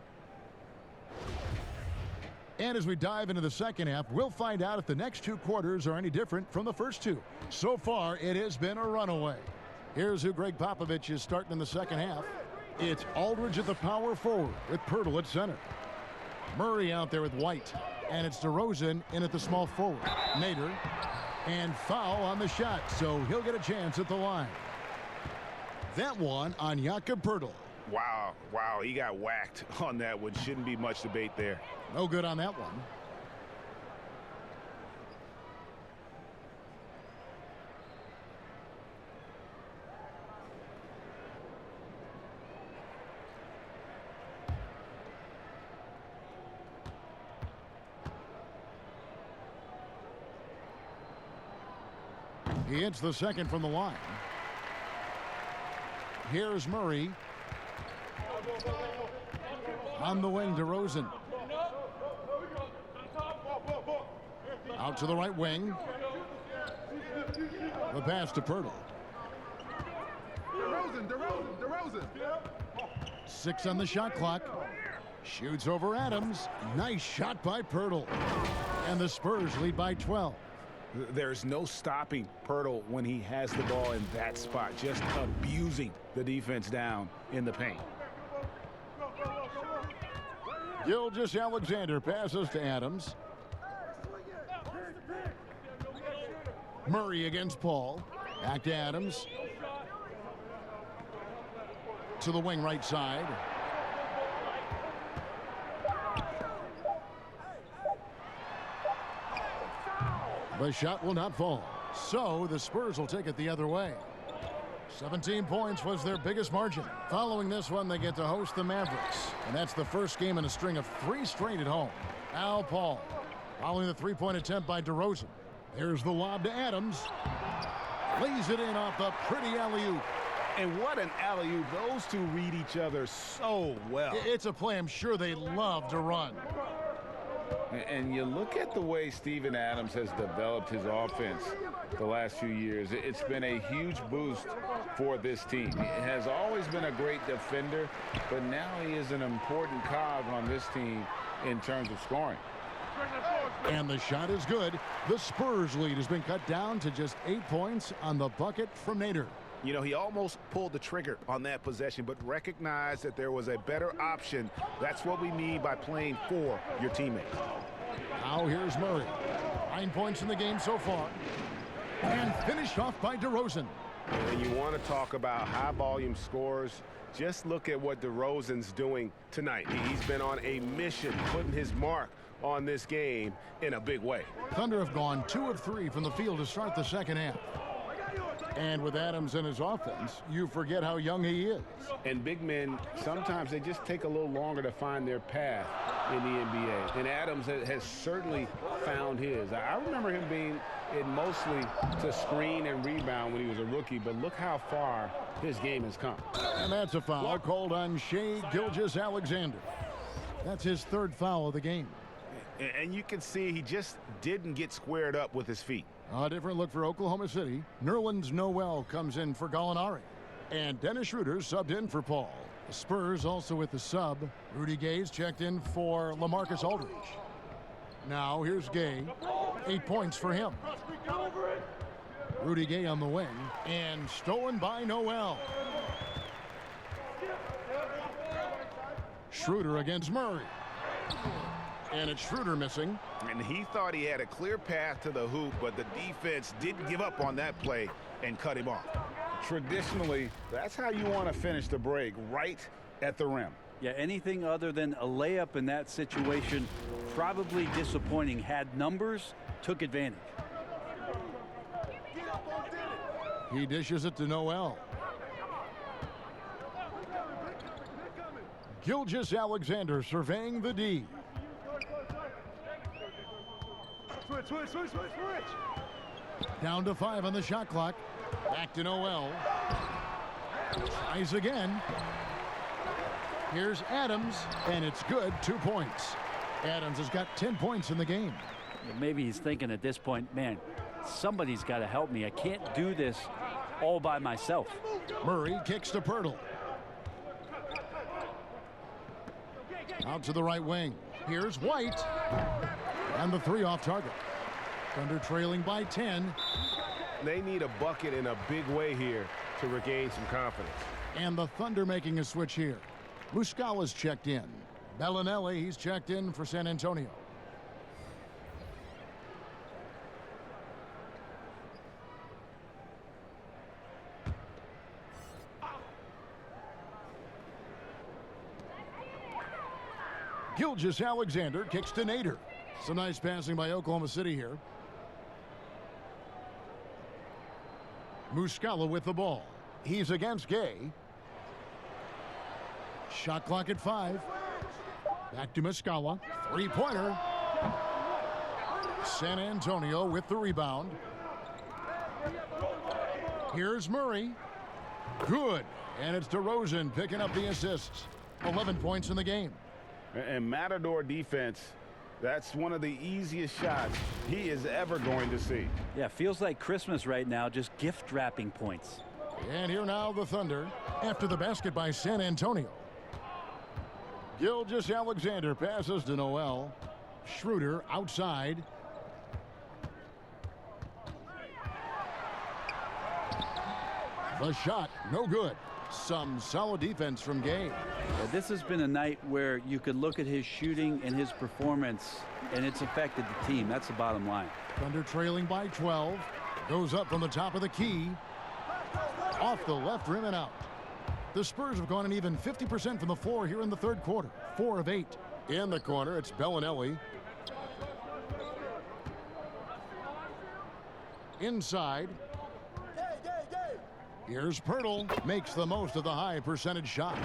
And as we dive into the second half, we'll find out if the next two quarters are any different from the first two. So far, it has been a runaway. Here's who Greg Popovich is starting in the second half. It's Aldridge at the power forward with Pirtle at center. Murray out there with White. And it's DeRozan in at the small forward. Nader. And foul on the shot, so he'll get a chance at the line. That one on Jakob Pirtle. Wow, he got whacked on that one. Shouldn't be much debate there. No good on that one. He hits the second from the line. Here's Murray. On the wing, DeRozan. Out to the right wing. The pass to Pirtle. DeRozan. 6 on the shot clock. Shoots over Adams. Nice shot by Pirtle. And the Spurs lead by 12. There's no stopping Pirtle when he has the ball in that spot, just abusing the defense down in the paint. Gilgeous-Alexander passes to Adams. Murray against Paul. Back to Adams. To the wing right side. The shot will not fall. So the Spurs will take it the other way. 17 points was their biggest margin. Following this one, they get to host the Mavericks. And that's the first game in a string of 3 straight at home. Al Paul following the three-point attempt by DeRozan. There's the lob to Adams. Lays it in off the pretty alley-oop. And what an alley-oop. Those two read each other so well. It's a play I'm sure they love to run. And you look at the way Steven Adams has developed his offense the last few years. It's been a huge boost for this team. He has always been a great defender, but now he is an important cog on this team in terms of scoring. And the shot is good. The Spurs lead has been cut down to just 8 points on the bucket from Nader. You know, he almost pulled the trigger on that possession, but recognized that there was a better option. That's what we mean by playing for your teammates. Now here's Murray. 9 points in the game so far. And finished off by DeRozan. And you want to talk about high-volume scores, just look at what DeRozan's doing tonight. He's been on a mission, putting his mark on this game in a big way. Thunder have gone 2 of 3 from the field to start the second half. And with Adams in his offense, you forget how young he is. And big men, sometimes they just take a little longer to find their path in the NBA. And Adams has certainly found his. I remember him being in mostly to screen and rebound when he was a rookie, but look how far his game has come. And that's a foul called on Shai Gilgeous-Alexander. That's his 3rd foul of the game. And you can see he just didn't get squared up with his feet. A different look for Oklahoma City. Nerlens Noel comes in for Gallinari. And Dennis Schroeder subbed in for Paul. The Spurs also with the sub. Rudy Gay's checked in for LaMarcus Aldridge. Now here's Gay. 8 points for him. Rudy Gay on the wing. And stolen by Noel. Schroeder against Murray. And it's Schroeder missing. And he thought he had a clear path to the hoop, but the defense didn't give up on that play and cut him off. Traditionally, that's how you want to finish the break, right at the rim. Yeah, anything other than a layup in that situation, probably disappointing. Had numbers, took advantage. He dishes it to Noel. Gilgeous-Alexander surveying the D. Switch. Down to 5 on the shot clock. Back to Noel. Tries again. Here's Adams, and it's good. 2 points. Adams has got 10 points in the game. Maybe he's thinking at this point, man, somebody's got to help me. I can't do this all by myself. Murray kicks to Pirtle. Out to the right wing. Here's White. And the 3 off target. Thunder trailing by 10. They need a bucket in a big way here to regain some confidence. And the Thunder making a switch here. Muscala's checked in. Bellinelli, he's checked in for San Antonio. Gilgeous-Alexander kicks to Nader. Some nice passing by Oklahoma City here. Muscala with the ball. He's against Gay. Shot clock at 5. Back to Muscala. 3-pointer. San Antonio with the rebound. Here's Murray. Good. And it's DeRozan picking up the assists. 11 points in the game. And Matador defense, that's one of the easiest shots he is ever going to see. Yeah, feels like Christmas right now, just gift wrapping points. And here now the Thunder after the basket by San Antonio. Gilgeous-Alexander passes to Noel. Schroeder outside. The shot, no good. Some solid defense from Gay. Yeah, this has been a night where you could look at his shooting and his performance, and it's affected the team. That's the bottom line. Thunder trailing by 12. Goes up from the top of the key. Off the left rim and out. The Spurs have gone an even 50% from the floor here in the third quarter. 4 of 8. In the corner, it's Bellinelli. Inside. Here's Pirtle. Makes the most of the high percentage shot.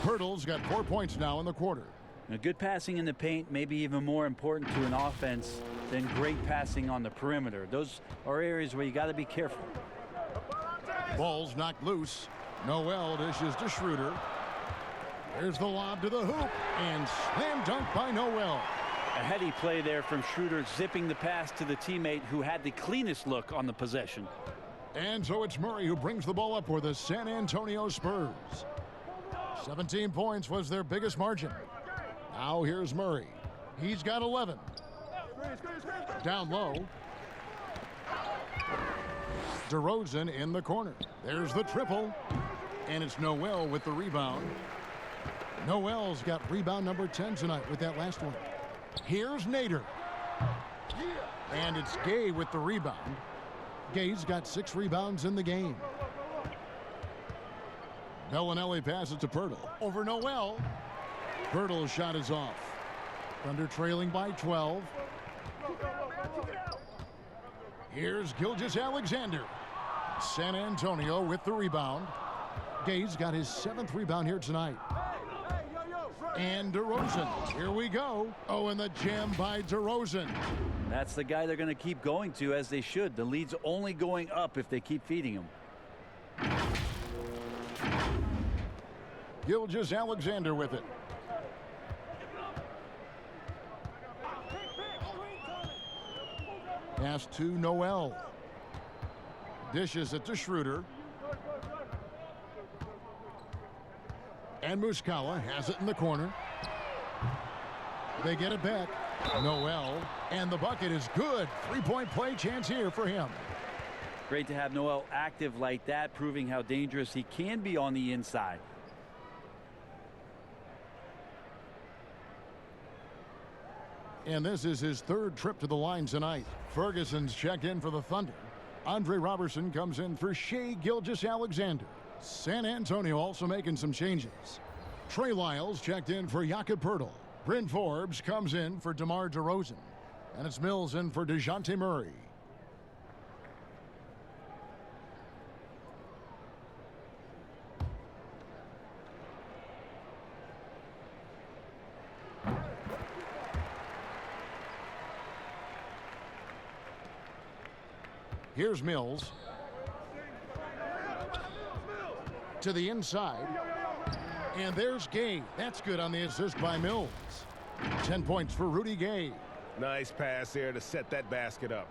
Pirtle's got 4 points now in the quarter. Now, good passing in the paint may be even more important to an offense than great passing on the perimeter. Those are areas where you got to be careful. Ball's knocked loose. Noel dishes to Schroeder. There's the lob to the hoop. And slam dunk by Noel. A heady play there from Schroeder, zipping the pass to the teammate who had the cleanest look on the possession. And so it's Murray who brings the ball up for the San Antonio Spurs. 17 points was their biggest margin. Now here's Murray. He's got 11. Down low. DeRozan in the corner. There's the triple. And it's Noel with the rebound. Noel's got rebound number 10 tonight with that last one. Here's Nader. And it's Gay with the rebound. Gay's got 6 rebounds in the game. Bellinelli passes to Pirtle. Over Noel. Pirtle's shot is off. Thunder trailing by 12. Here's Gilgeous-Alexander. San Antonio with the rebound. Gay's got his 7th rebound here tonight. And DeRozan. Here we go. Oh, and the jam by DeRozan. That's the guy they're going to keep going to, as they should. The lead's only going up if they keep feeding him. Gilgeous-Alexander with it. Pass to Noel. Dishes it to Schroeder. And Muscala has it in the corner. They get it back. Noel. And the bucket is good. 3-point play chance here for him. Great to have Noel active like that, proving how dangerous he can be on the inside. And this is his 3rd trip to the line tonight. Ferguson's checked in for the Thunder. Andre Robertson comes in for Shea Gilgeous-Alexander. San Antonio also making some changes. Trey Lyles checked in for Jakob Poeltl. Bryn Forbes comes in for DeMar DeRozan. And it's Mills in for DeJounte Murray. Here's Mills. To the inside. And there's Gay. That's good on the assist by Mills. 10 points for Rudy Gay. Nice pass there to set that basket up.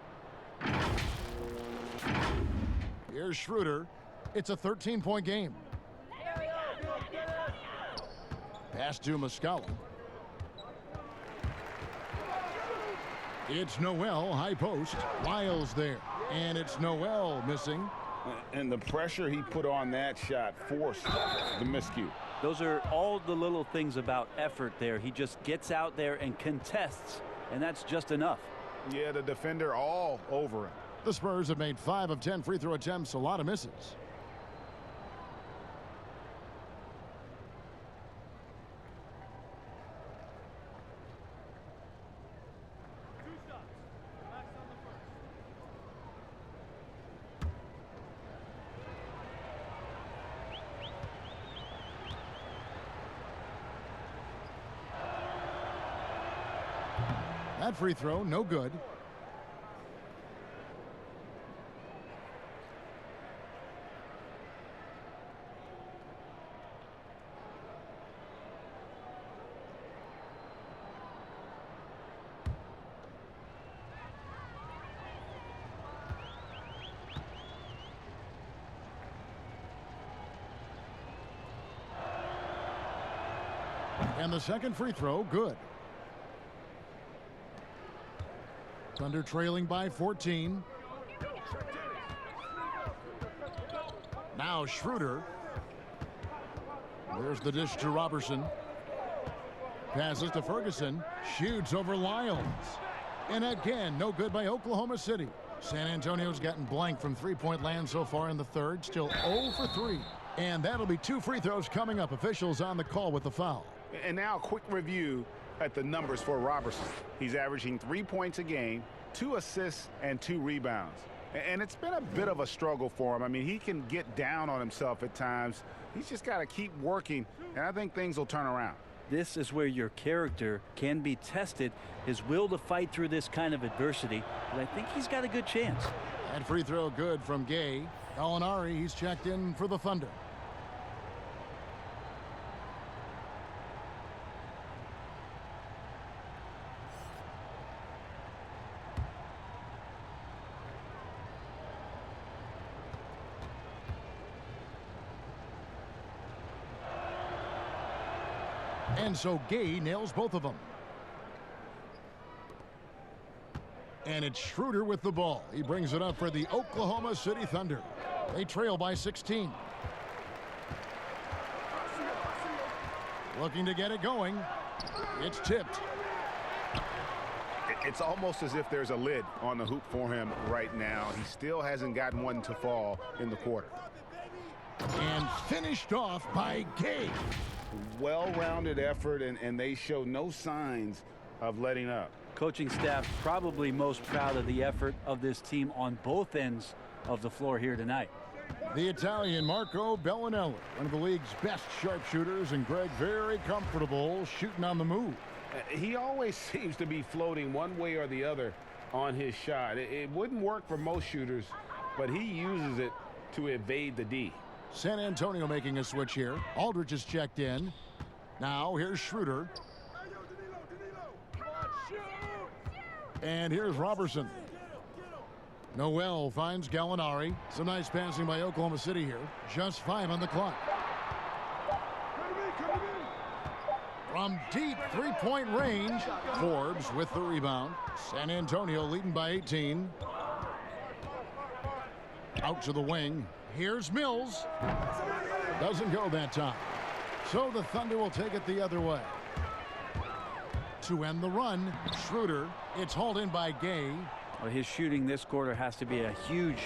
Here's Schroeder. It's a 13-point game. Pass to Muscala. It's Noel, high post. Lyles there. And it's Noel missing. And the pressure he put on that shot forced the miscue. Those are all the little things about effort there. He just gets out there and contests, and that's just enough. Yeah, the defender all over him. The Spurs have made 5 of 10 free throw attempts, a lot of misses. That free throw, no good. And the second free throw, good. Thunder trailing by 14. Now Schroeder. There's the dish to Robertson. Passes to Ferguson. Shoots over Lyles. And again, no good by Oklahoma City. San Antonio's gotten blank from three-point land so far in the third. Still 0 for 3. And that'll be 2 free throws coming up. Officials on the call with the foul. And now a quick review at the numbers for Robertson. He's averaging 3 points a game, 2 assists, and 2 rebounds. And it's been a bit of a struggle for him. I mean, he can get down on himself at times. He's just got to keep working, and I think things will turn around. This is where your character can be tested, his will to fight through this kind of adversity. But I think he's got a good chance. And free throw good from Gay. Gallinari, he's checked in for the Thunder. And so Gay nails both of them. And it's Schroeder with the ball. He brings it up for the Oklahoma City Thunder. They trail by 16. Looking to get it going. It's tipped. It's almost as if there's a lid on the hoop for him right now. He still hasn't gotten one to fall in the quarter. And finished off by Gay. Well-rounded effort, and they show no signs of letting up. Coaching staff probably most proud of the effort of this team on both ends of the floor here tonight. The Italian Marco Bellinelli, one of the league's best sharpshooters, and Greg very comfortable shooting on the move. He always seems to be floating one way or the other on his shot. It wouldn't work for most shooters, but he uses it to evade the D. San Antonio making a switch here. Aldridge is checked in. Now here's Schroeder. And here's Robertson. Noel finds Gallinari. Some nice passing by Oklahoma City here. Just 5 on the clock. From deep three-point range, Forbes with the rebound. San Antonio leading by 18. Out to the wing. Here's Mills. Doesn't go that time. So the Thunder will take it the other way. To end the run, Schroeder. It's hauled in by Gay. Well, his shooting this quarter has to be a huge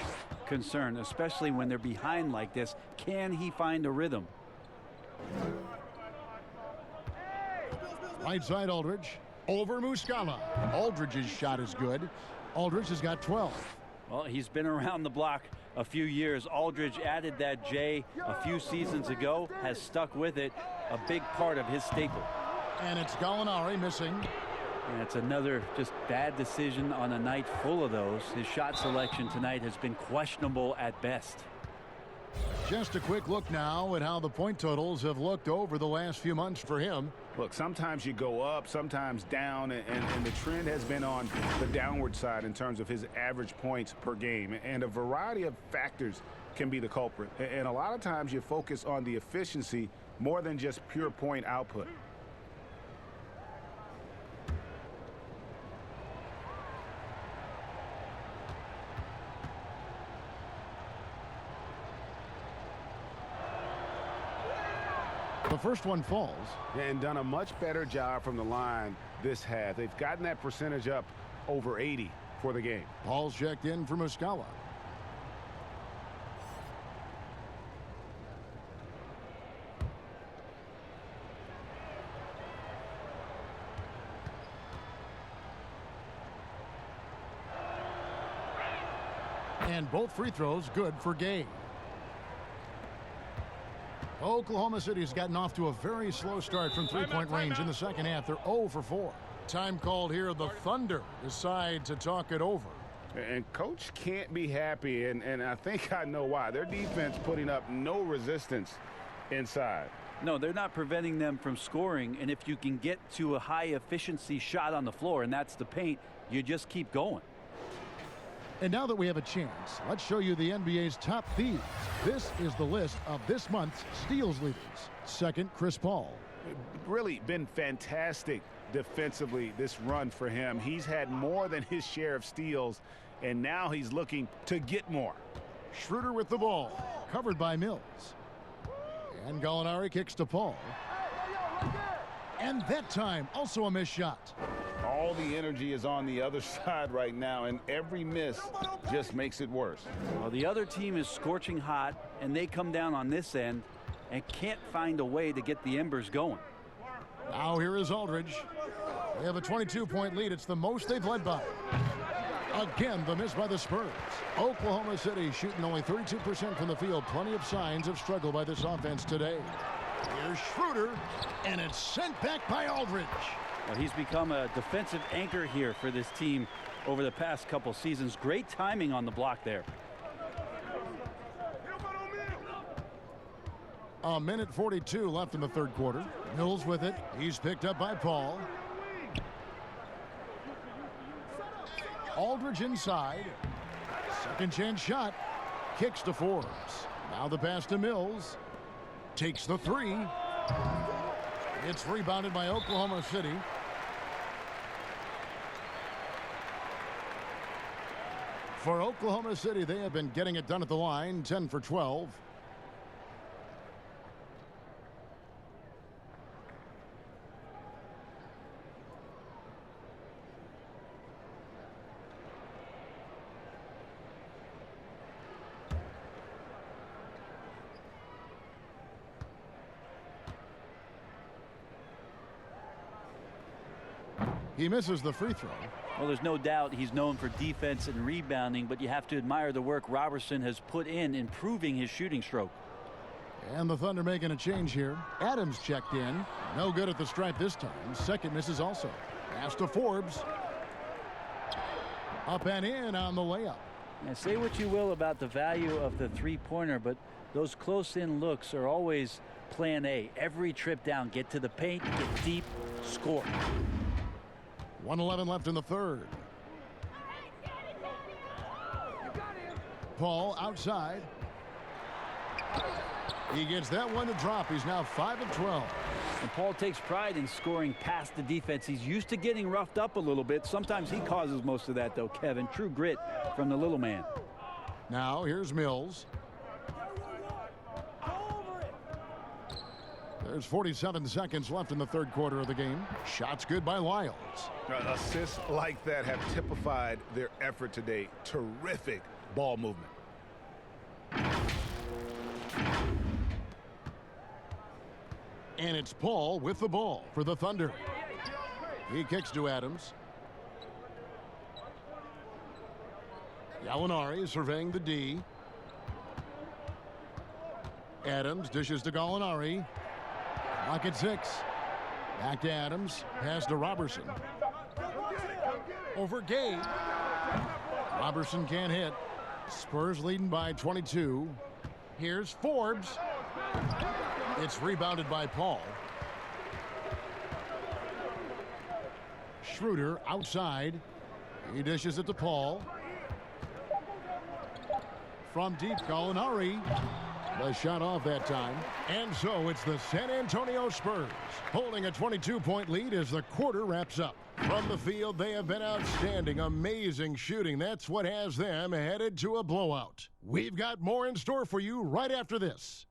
concern, especially when they're behind like this. Can he find a rhythm? Right side Aldridge. Over Muscala. Aldridge's shot is good. Aldridge has got 12. Well, he's been around the block a few years. Aldridge added that J a few seasons ago, has stuck with it, a big part of his staple. And it's Gallinari missing. And it's another just bad decision on a night full of those. His shot selection tonight has been questionable at best. Just a quick look now at how the point totals have looked over the last few months for him. Look, sometimes you go up, sometimes down, and the trend has been on the downward side in terms of his average points per game. And a variety of factors can be the culprit. And a lot of times you focus on the efficiency more than just pure point output. The first one falls. And done a much better job from the line this half. They've gotten that percentage up over 80 for the game. Paul's checked in for Muscala. And both free throws good for Gay. Oklahoma City's gotten off to a very slow start from three-point range in the second half. They're 0 for 4. Time called here. The Thunder decide to talk it over. And coach can't be happy, and I think I know why. Their defense putting up no resistance inside. No, they're not preventing them from scoring, and if you can get to a high-efficiency shot on the floor, and that's the paint, you just keep going. And now that we have a chance, let's show you the NBA's top thieves. This is the list of this month's steals leaders. Second, Chris Paul. Really been fantastic defensively this run for him. He's had more than his share of steals, and now he's looking to get more. Schroeder with the ball, covered by Mills. And Gallinari kicks to Paul. And that time, also a missed shot. All the energy is on the other side right now, and every miss just makes it worse. Well, the other team is scorching hot, and they come down on this end and can't find a way to get the embers going. Now here is Aldridge. They have a 22-point lead. It's the most they've led by. Again, the miss by the Spurs. Oklahoma City shooting only 32% from the field. Plenty of signs of struggle by this offense today. Here's Schroeder, and it's sent back by Aldridge. Well, he's become a defensive anchor here for this team over the past couple seasons. Great timing on the block there. A minute 42 left in the third quarter. Mills with it. He's picked up by Paul. Aldridge inside. Second chance shot. Kicks to Forbes. Now the pass to Mills. Takes the three. It's rebounded by Oklahoma City. For Oklahoma City, they have been getting it done at the line, 10 for 12. He misses the free throw. Well, there's no doubt he's known for defense and rebounding, but you have to admire the work Robertson has put in improving his shooting stroke. And the Thunder making a change here. Adams checked in. No good at the stripe this time. Second misses also. Pass to Forbes. Up and in on the layup. Now, say what you will about the value of the three-pointer, but those close-in looks are always plan A. Every trip down, get to the paint, get deep, score. 1:11 left in the third. Paul outside. He gets that one to drop. He's now 5 of 12. And Paul takes pride in scoring past the defense. He's used to getting roughed up a little bit. Sometimes he causes most of that, though, Kevin. True grit from the little man. Now here's Mills. There's 47 seconds left in the third quarter of the game. Shots good by Lyles. Assists like that have typified their effort today. Terrific ball movement. And it's Paul with the ball for the Thunder. He kicks to Adams. Gallinari surveying the D. Adams dishes to Gallinari. Clock at 6. Back to Adams. Pass to Robertson. Over Gay. Robertson can't hit. Spurs leading by 22. Here's Forbes. It's rebounded by Paul. Schroeder outside. He dishes it to Paul. From deep, Gallinari. The shot off that time. And so it's the San Antonio Spurs holding a 22-point lead as the quarter wraps up. From the field, they have been outstanding. Amazing shooting. That's what has them headed to a blowout. We've got more in store for you right after this.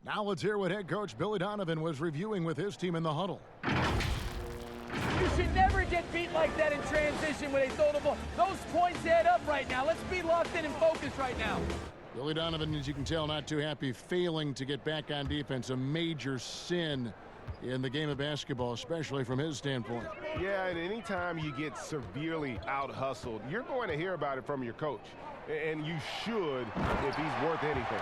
Now let's hear what head coach Billy Donovan was reviewing with his team in the huddle. You should never get beat like that in transition when they throw the ball. Those points add up right now. Let's be locked in and focused right now. Billy Donovan, as you can tell, not too happy failing to get back on defense. A major sin in the game of basketball, especially from his standpoint. Yeah, and anytime you get severely out-hustled, you're going to hear about it from your coach. And you should if he's worth anything.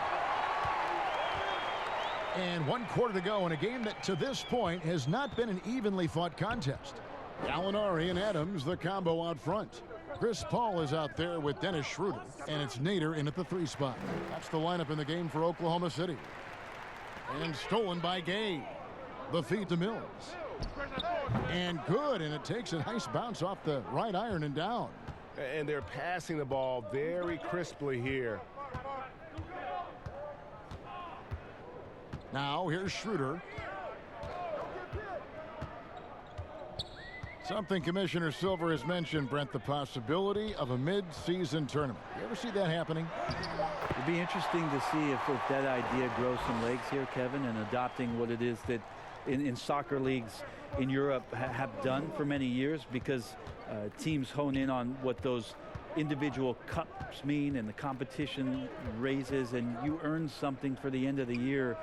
And 1 quarter to go in a game that to this point has not been an evenly fought contest. Gallinari and Adams, the combo out front. Chris Paul is out there with Dennis Schroeder, and it's Nader in at the 3 spot. That's the lineup in the game for Oklahoma City. And stolen by Gay. The feed to Mills. And good, and it takes a nice bounce off the right iron and down. And they're passing the ball very crisply here. Now here's Schroeder. Something Commissioner Silver has mentioned, Brent, the possibility of a mid-season tournament. You ever see that happening? It'd be interesting to see if that idea grows some legs here, Kevin, and adopting what it is that in soccer leagues in Europe have done for many years, because teams hone in on what those individual cups mean and the competition raises, and you earn something for the end of the year.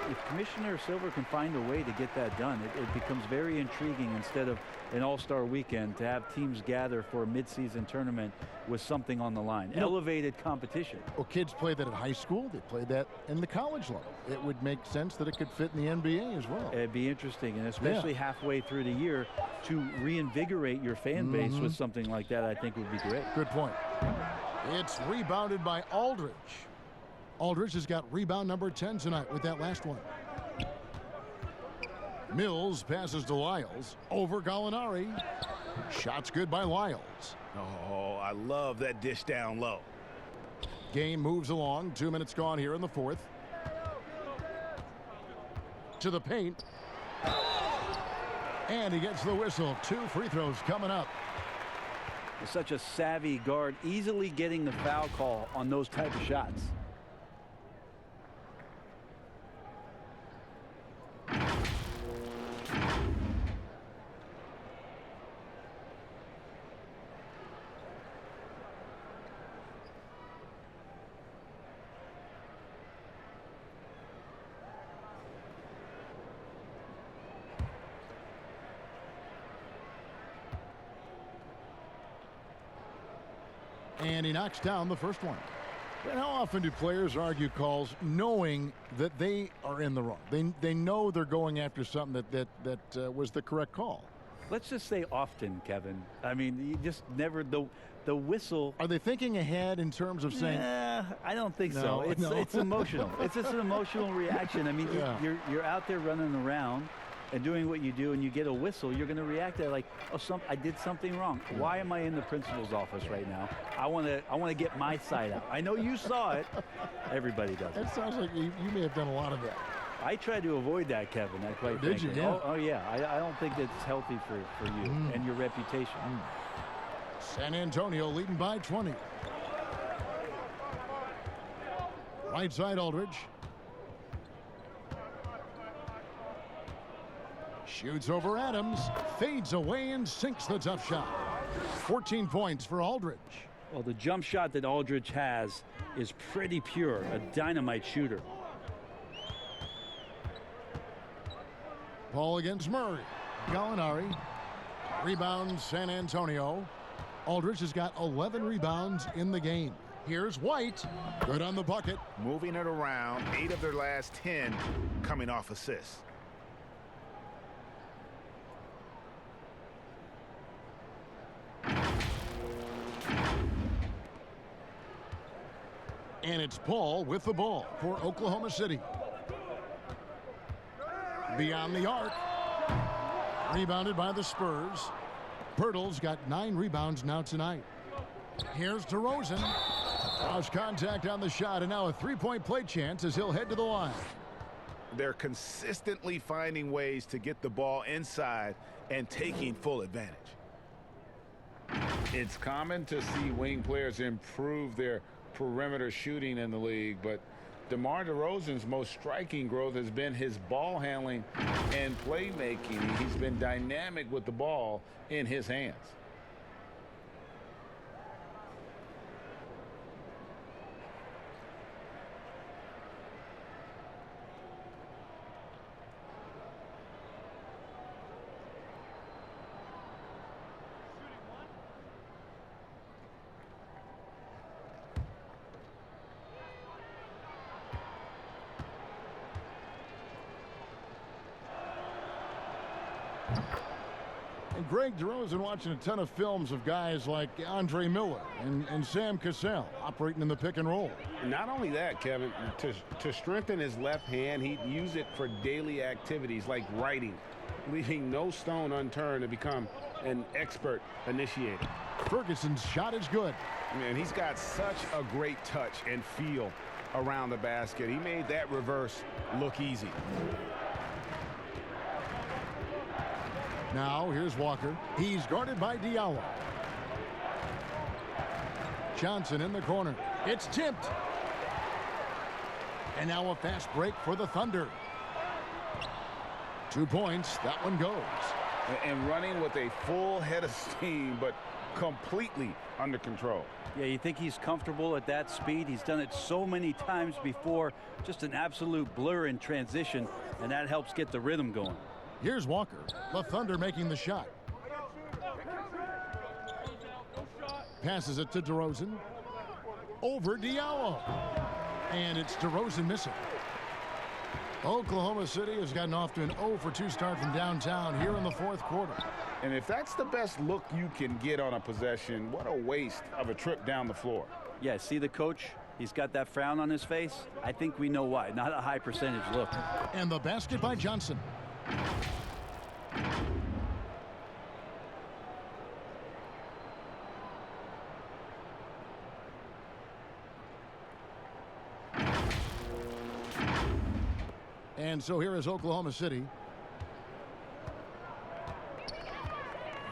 If Commissioner Silver can find a way to get that done, it becomes very intriguing instead of an all-star weekend to have teams gather for a mid-season tournament with something on the line. Elevated competition. Well, kids play that at high school. They play that in the college level. It would make sense that it could fit in the NBA as well. It'd be interesting, and especially halfway through the year, to reinvigorate your fan base with something like that, I think would be great. Good point. It's rebounded by Aldridge. Aldridge has got rebound number 10 tonight with that last one. Mills passes to Lyles. Over Gallinari. Shots good by Lyles. Oh, I love that dish down low. Game moves along. 2 minutes gone here in the fourth. To the paint. And he gets the whistle. 2 free throws coming up. Such a savvy guard, easily getting the foul call on those type of shots. And he knocks down the first one. And how often do players argue calls knowing that they are in the wrong? They know they're going after something that was the correct call. Let's just say often, Kevin. I mean, you just never, the whistle. Are they thinking ahead in terms of saying? I don't think so. It's emotional. It's just an emotional reaction. I mean, you're out there running around, and doing what you do, and you get a whistle, you're going to react to it like, oh, I did something wrong. Why am I in the principal's office right now? I want to get my side out. I know you saw it. Everybody does it. It sounds like you may have done a lot of that. I try to avoid that, Kevin. Did you? Yeah. Oh, yeah. I don't think it's healthy for you and your reputation. San Antonio leading by 20. Right side, Aldridge. Shoots over Adams, fades away and sinks the tough shot. 14 points for Aldridge. Well, the jump shot that Aldridge has is pretty pure, a dynamite shooter. Ball against Murray. Gallinari. Rebound San Antonio. Aldridge has got 11 rebounds in the game. Here's White. Good on the bucket. Moving it around, 8 of their last 10 coming off assists. And it's Paul with the ball for Oklahoma City. Beyond the arc. Rebounded by the Spurs. Pirtle's got 9 rebounds now tonight. Here's DeRozan. Cross contact on the shot, and now a three-point play chance as he'll head to the line. They're consistently finding ways to get the ball inside and taking full advantage. It's common to see wing players improve their perimeter shooting in the league, but DeMar DeRozan's most striking growth has been his ball handling and playmaking. He's been dynamic with the ball in his hands. And Greg DeRozan watching a ton of films of guys like Andre Miller and Sam Cassell operating in the pick and roll. Not only that, Kevin, to strengthen his left hand, he'd use it for daily activities like writing, leaving no stone unturned to become an expert initiator. Ferguson's shot is good. Man, he's got such a great touch and feel around the basket. He made that reverse look easy. Now, here's Walker. He's guarded by Diallo. Johnson in the corner. It's tipped. And now a fast break for the Thunder. 2 points. That one goes. And running with a full head of steam, but completely under control. Yeah, you think he's comfortable at that speed? He's done it so many times before. Just an absolute blur in transition, and that helps get the rhythm going. Here's Walker. The Thunder making the shot. Passes it to DeRozan. Over Diallo. And it's DeRozan missing. Oklahoma City has gotten off to an 0-for-2 start from downtown here in the fourth quarter. And if that's the best look you can get on a possession, what a waste of a trip down the floor. Yeah, see the coach? He's got that frown on his face. I think we know why. Not a high percentage look. And the basket by Johnson. And so here is Oklahoma City.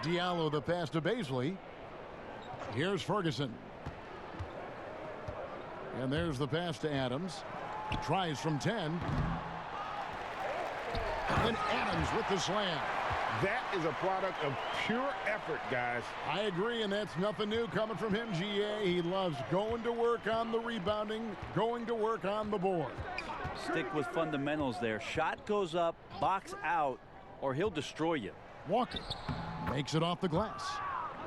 Diallo the pass to Baisley. Here's Ferguson. And there's the pass to Adams. Tries from 10. And Adams with the slam. That is a product of pure effort, guys. I agree, and that's nothing new coming from him, GA. He loves going to work on the rebounding, going to work on the board. Stick with fundamentals there. Shot goes up, box out, or he'll destroy you. Walker makes it off the glass.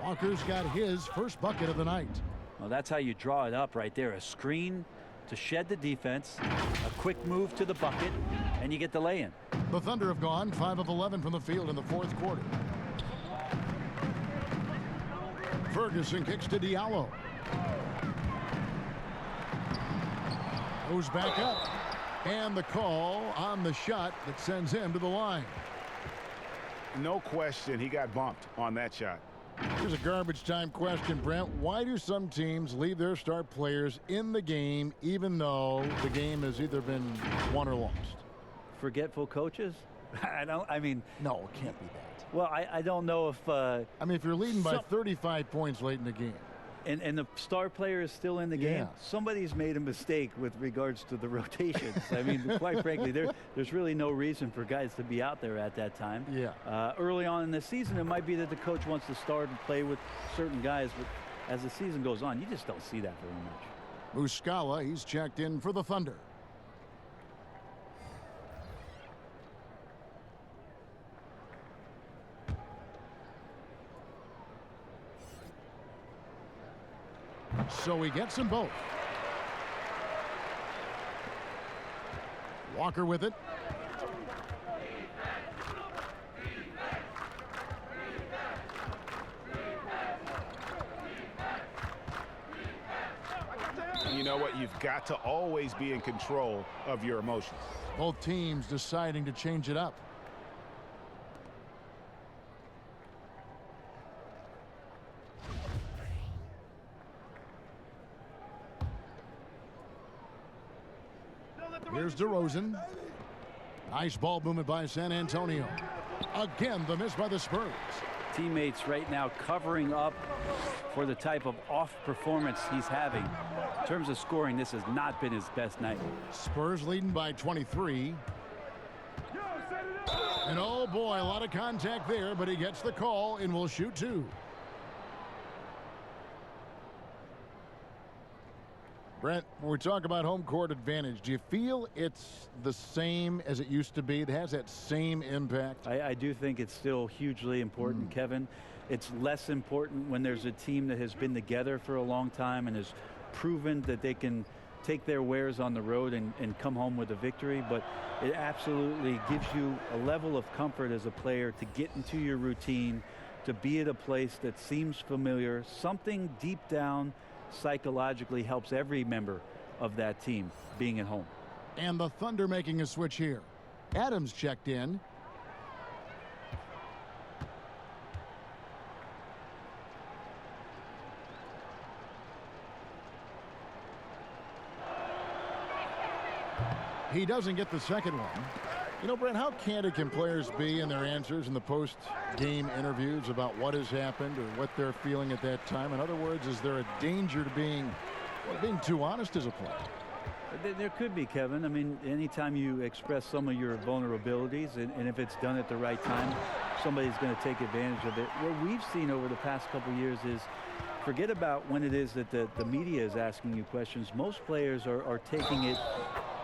Walker's got his first bucket of the night. Well, that's how you draw it up right there. A screen to shed the defense, a quick move to the bucket, and you get the lay-in. The Thunder have gone 5 of 11 from the field in the fourth quarter. Ferguson kicks to Diallo. Goes back up. And the call on the shot that sends him to the line. No question, he got bumped on that shot. Here's a garbage time question, Brent. Why do some teams leave their star players in the game even though the game has either been won or lost? Forgetful coaches? No, it can't be that. Well, I don't know if... if you're leading by 35 points late in the game. And the star player is still in the game, somebody's made a mistake with regards to the rotations. Quite frankly, there's really no reason for guys to be out there at that time. Yeah. Early on in the season, it might be that the coach wants to start and play with certain guys, but as the season goes on, you just don't see that very much. Muscala, he's checked in for the Thunder. So he gets them both. Walker with it. You know what? You've got to always be in control of your emotions. Both teams deciding to change it up. Here's DeRozan. Nice ball movement by San Antonio. Again, the miss by the Spurs. Teammates right now covering up for the type of off performance he's having. In terms of scoring, this has not been his best night. Spurs leading by 23. And oh boy, a lot of contact there, but he gets the call and will shoot two. Brent, when we talk about home court advantage, do you feel it's the same as it used to be? It has that same impact? I do think it's still hugely important, Kevin. It's less important when there's a team that has been together for a long time and has proven that they can take their wares on the road and come home with a victory. But it absolutely gives you a level of comfort as a player to get into your routine, to be at a place that seems familiar. Something deep down psychologically helps every member of that team being at home. And the Thunder making a switch here. Adams checked in. He doesn't get the second one. You know, Brent, how candid can players be in their answers in the post-game interviews about what has happened or what they're feeling at that time? In other words, is there a danger to being too honest as a player? There could be, Kevin. Anytime you express some of your vulnerabilities, and if it's done at the right time, somebody's going to take advantage of it. What we've seen over the past couple of years is, forget about when it is that the media is asking you questions. Most players are taking it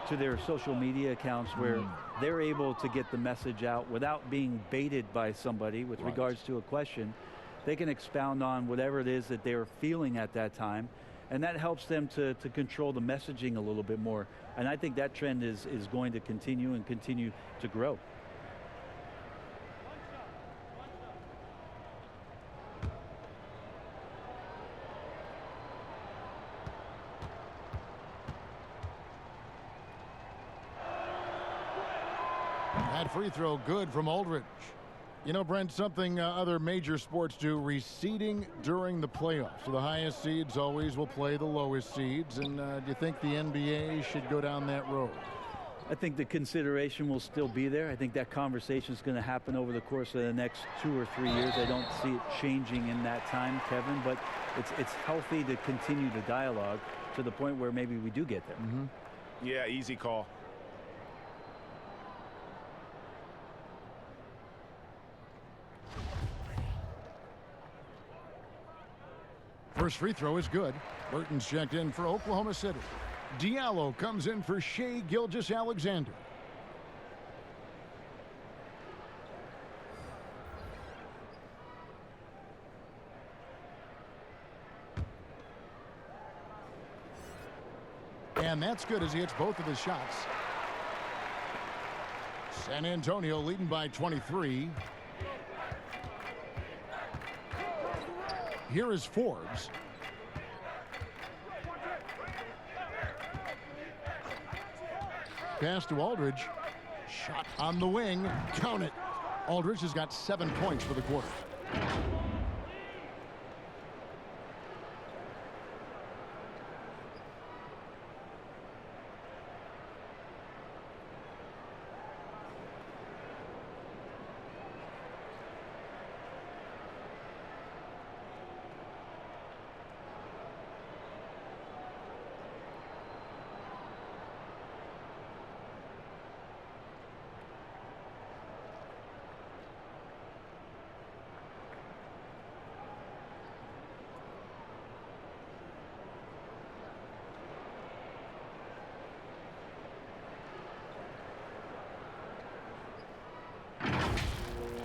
to their social media accounts where they're able to get the message out without being baited by somebody with regards to a question. They can expound on whatever it is that they're feeling at that time, and that helps them to control the messaging a little bit more. And I think that trend is going to continue and continue to grow. That free throw good from Aldridge. You know, Brent, something other major sports do, reseeding during the playoffs. So the highest seeds always will play the lowest seeds. And do you think the NBA should go down that road? I think the consideration will still be there. I think that conversation is going to happen over the course of the next 2 or 3 years. I don't see it changing in that time, Kevin, but it's healthy to continue the dialogue to the point where maybe we do get there. Yeah, easy call. First free throw is good. Burton's checked in for Oklahoma City. Diallo comes in for Shai Gilgeous-Alexander. And that's good as he hits both of his shots. San Antonio leading by 23. Here is Forbes. Pass to Aldridge. Shot on the wing. Count it. Aldridge has got 7 points for the quarter.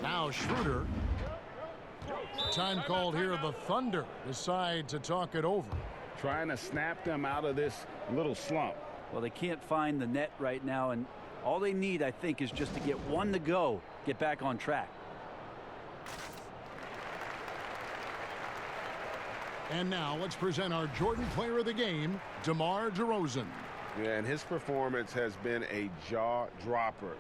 Now Schroeder. Time called here. The Thunder decide to talk it over. Trying to snap them out of this little slump. Well, they can't find the net right now, and all they need, I think, is just to get one to go, get back on track. And now let's present our Jordan Player of the Game, DeMar DeRozan. Yeah, and his performance has been a jaw-dropper.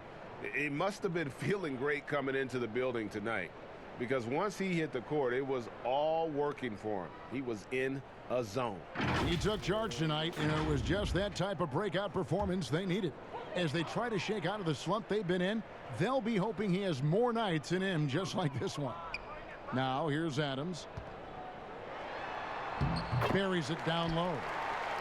He must have been feeling great coming into the building tonight, because once he hit the court, it was all working for him. He was in a zone. He took charge tonight, and it was just that type of breakout performance they needed. As they try to shake out of the slump they've been in, they'll be hoping he has more nights in him just like this one. Now here's Adams. Buries it down low.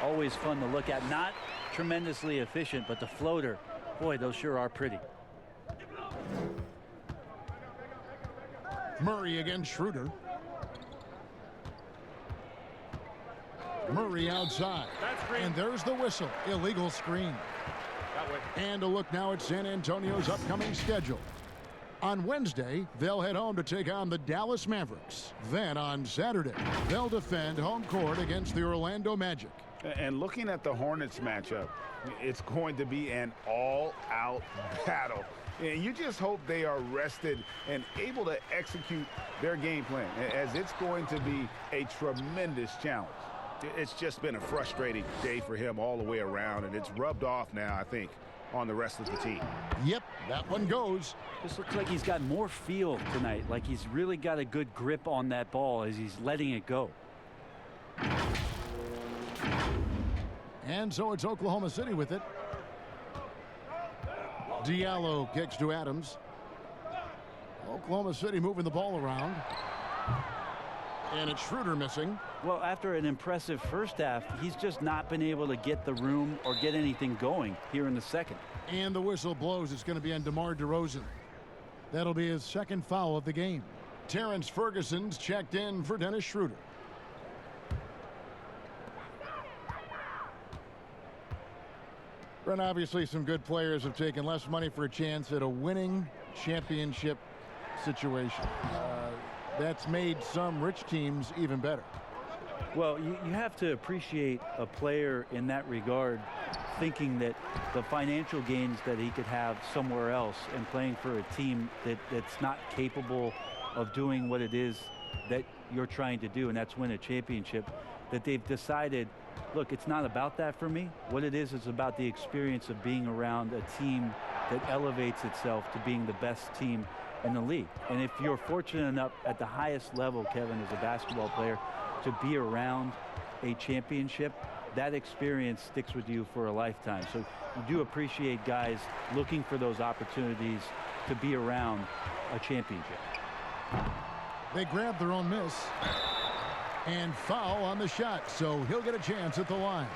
Always fun to look at. Not tremendously efficient, but the floater, boy, those sure are pretty. Murray against Schroeder. Murray outside. And there's the whistle. Illegal screen. And a look now at San Antonio's upcoming schedule. On Wednesday, they'll head home to take on the Dallas Mavericks. Then on Saturday, they'll defend home court against the Orlando Magic. And looking at the Hornets matchup, it's going to be an all-out battle. And you just hope they are rested and able to execute their game plan, as it's going to be a tremendous challenge. It's just been a frustrating day for him all the way around, and it's rubbed off now, I think, on the rest of the team. Yep, that one goes. This looks like he's got more feel tonight, like he's really got a good grip on that ball as he's letting it go. And so it's Oklahoma City with it. Diallo kicks to Adams. Oklahoma City moving the ball around. And it's Schroeder missing. Well, after an impressive first half, he's just not been able to get the room or get anything going here in the second. And the whistle blows. It's going to be on DeMar DeRozan. That'll be his second foul of the game. Terrence Ferguson's checked in for Dennis Schroeder. And obviously some good players have taken less money for a chance at a winning championship situation. That's made some rich teams even better. Well, you have to appreciate a player in that regard, thinking that the financial gains that he could have somewhere else and playing for a team that's not capable of doing what it is that you're trying to do, and that's win a championship, that they've decided, look, it's not about that for me. What it is about the experience of being around a team that elevates itself to being the best team in the league. And if you're fortunate enough at the highest level, Kevin, as a basketball player, to be around a championship, that experience sticks with you for a lifetime. So you do appreciate guys looking for those opportunities to be around a championship. They grab their own miss. And foul on the shot, so he'll get a chance at the line.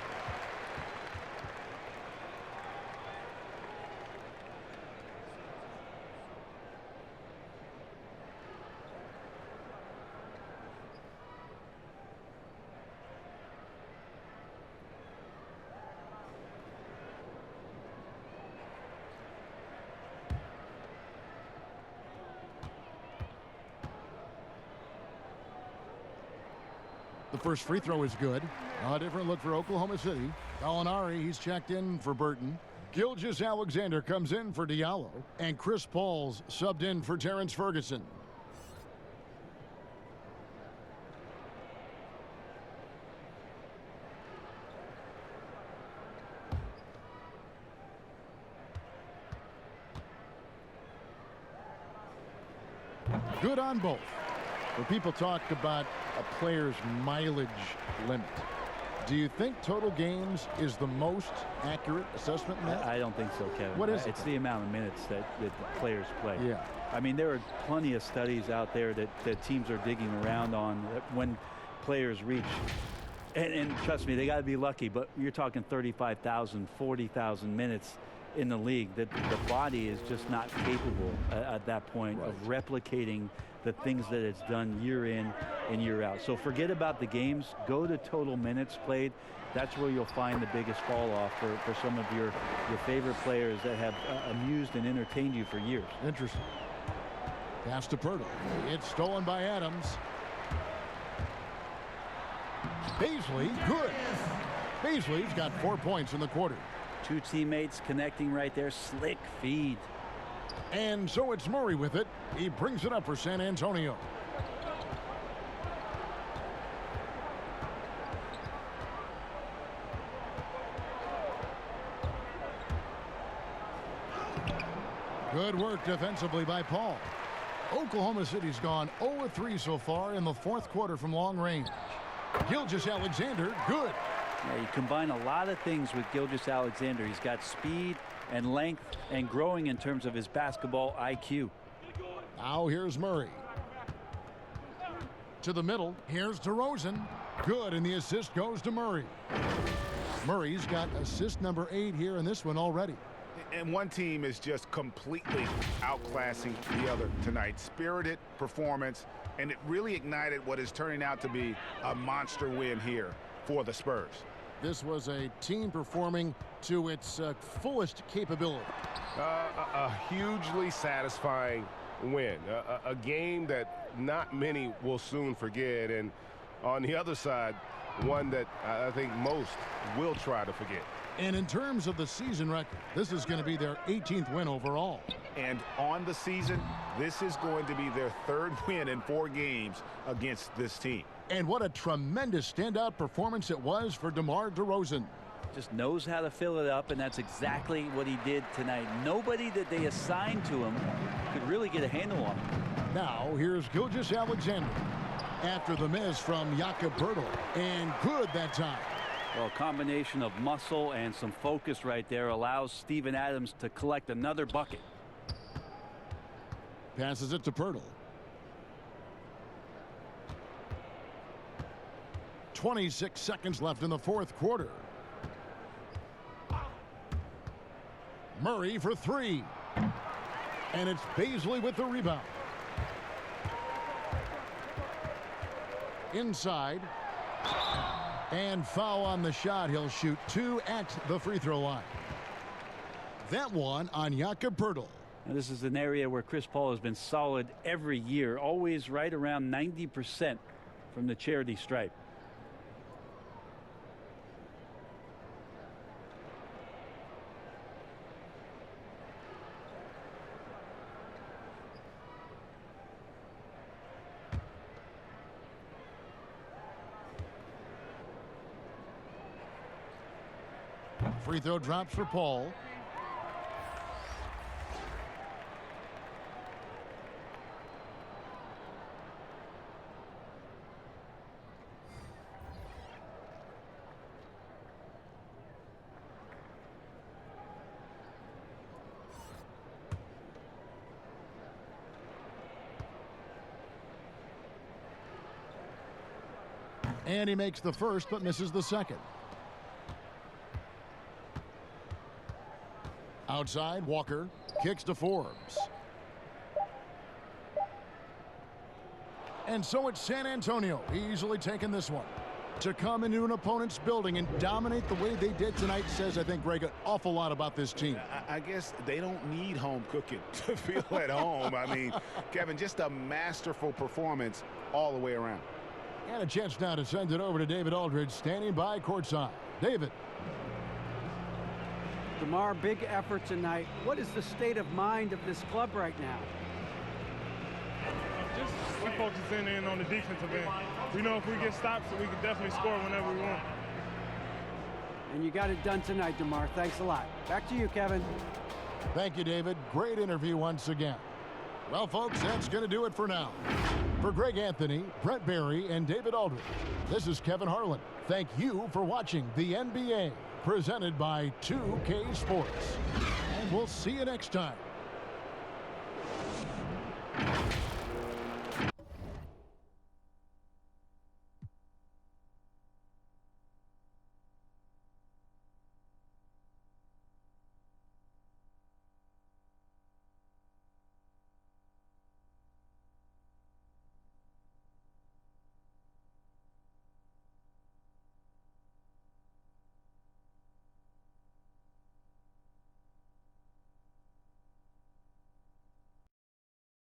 The first free throw is good. A different look for Oklahoma City. Gallinari, he's checked in for Burton. Gilgeous-Alexander comes in for Diallo. And Chris Paul's subbed in for Terrence Ferguson. Good on both. When people talk about a player's mileage limit, do you think total games is the most accurate assessment in that? I don't think so, Kevin. What is it? It's the amount of minutes that the players play. Yeah. I mean, there are plenty of studies out there that teams are digging around on when players reach. And trust me, they got to be lucky, but you're talking 35,000, 40,000 minutes in the league. That the body is just not capable at that point of replicating the things that it's done year in and year out. So forget about the games. Go to total minutes played. That's where you'll find the biggest fall off for some of your favorite players that have amused and entertained you for years. Interesting. Pass to Pirtle. It's stolen by Adams. Beasley, good. Beasley's got 4 points in the quarter. Two teammates connecting right there. Slick feed. And so it's Murray with it. He brings it up for San Antonio. Good work defensively by Paul. Oklahoma City's gone 0-3 so far in the fourth quarter from long range. Gilgeous-Alexander, good. Yeah, you combine a lot of things with Gilgeous-Alexander. He's got speed and length and growing in terms of his basketball IQ. Now here's Murray. To the middle. Here's DeRozan. Good, and the assist goes to Murray. Murray's got assist number 8 here in this one already. And one team is just completely outclassing the other tonight. Spirited performance, and it really ignited what is turning out to be a monster win here for the Spurs. This was a team performing to its fullest capability. A hugely satisfying win. A game that not many will soon forget. And on the other side, one that I think most will try to forget. And in terms of the season record, this is going to be their 18th win overall. And on the season, this is going to be their 3rd win in 4 games against this team. And what a tremendous standout performance it was for DeMar DeRozan. Just knows how to fill it up, and that's exactly what he did tonight. Nobody that they assigned to him could really get a handle on him. Now here's Gilgeous-Alexander after the miss from Jakob Poeltl, and good that time. Well, a combination of muscle and some focus right there allows Steven Adams to collect another bucket. Passes it to Poeltl. 26 seconds left in the fourth quarter. Murray for 3. And it's Beasley with the rebound. Inside. And foul on the shot. He'll shoot 2 at the free throw line. That one on Jakob Poeltl. And this is an area where Chris Paul has been solid every year, always right around 90% from the charity stripe. Free throw drops for Paul. And he makes the first but misses the second. Outside, Walker kicks to Forbes. And so it's San Antonio easily taking this one. To come into an opponent's building and dominate the way they did tonight says, I think, Greg, an awful lot about this team. I guess they don't need home cooking to feel at home. I mean, Kevin, just a masterful performance all the way around. And a chance now to send it over to David Aldridge, standing by courtside. David. DeMar, big effort tonight. What is the state of mind of this club right now? Just we focusing in on the defensive end. We know if we get stops, we can definitely score whenever we want. And you got it done tonight, DeMar. Thanks a lot. Back to you, Kevin. Thank you, David. Great interview once again. Well, folks, that's going to do it for now. For Greg Anthony, Brett Barry, and David Aldridge, this is Kevin Harlan. Thank you for watching the NBA, presented by 2K Sports. And we'll see you next time.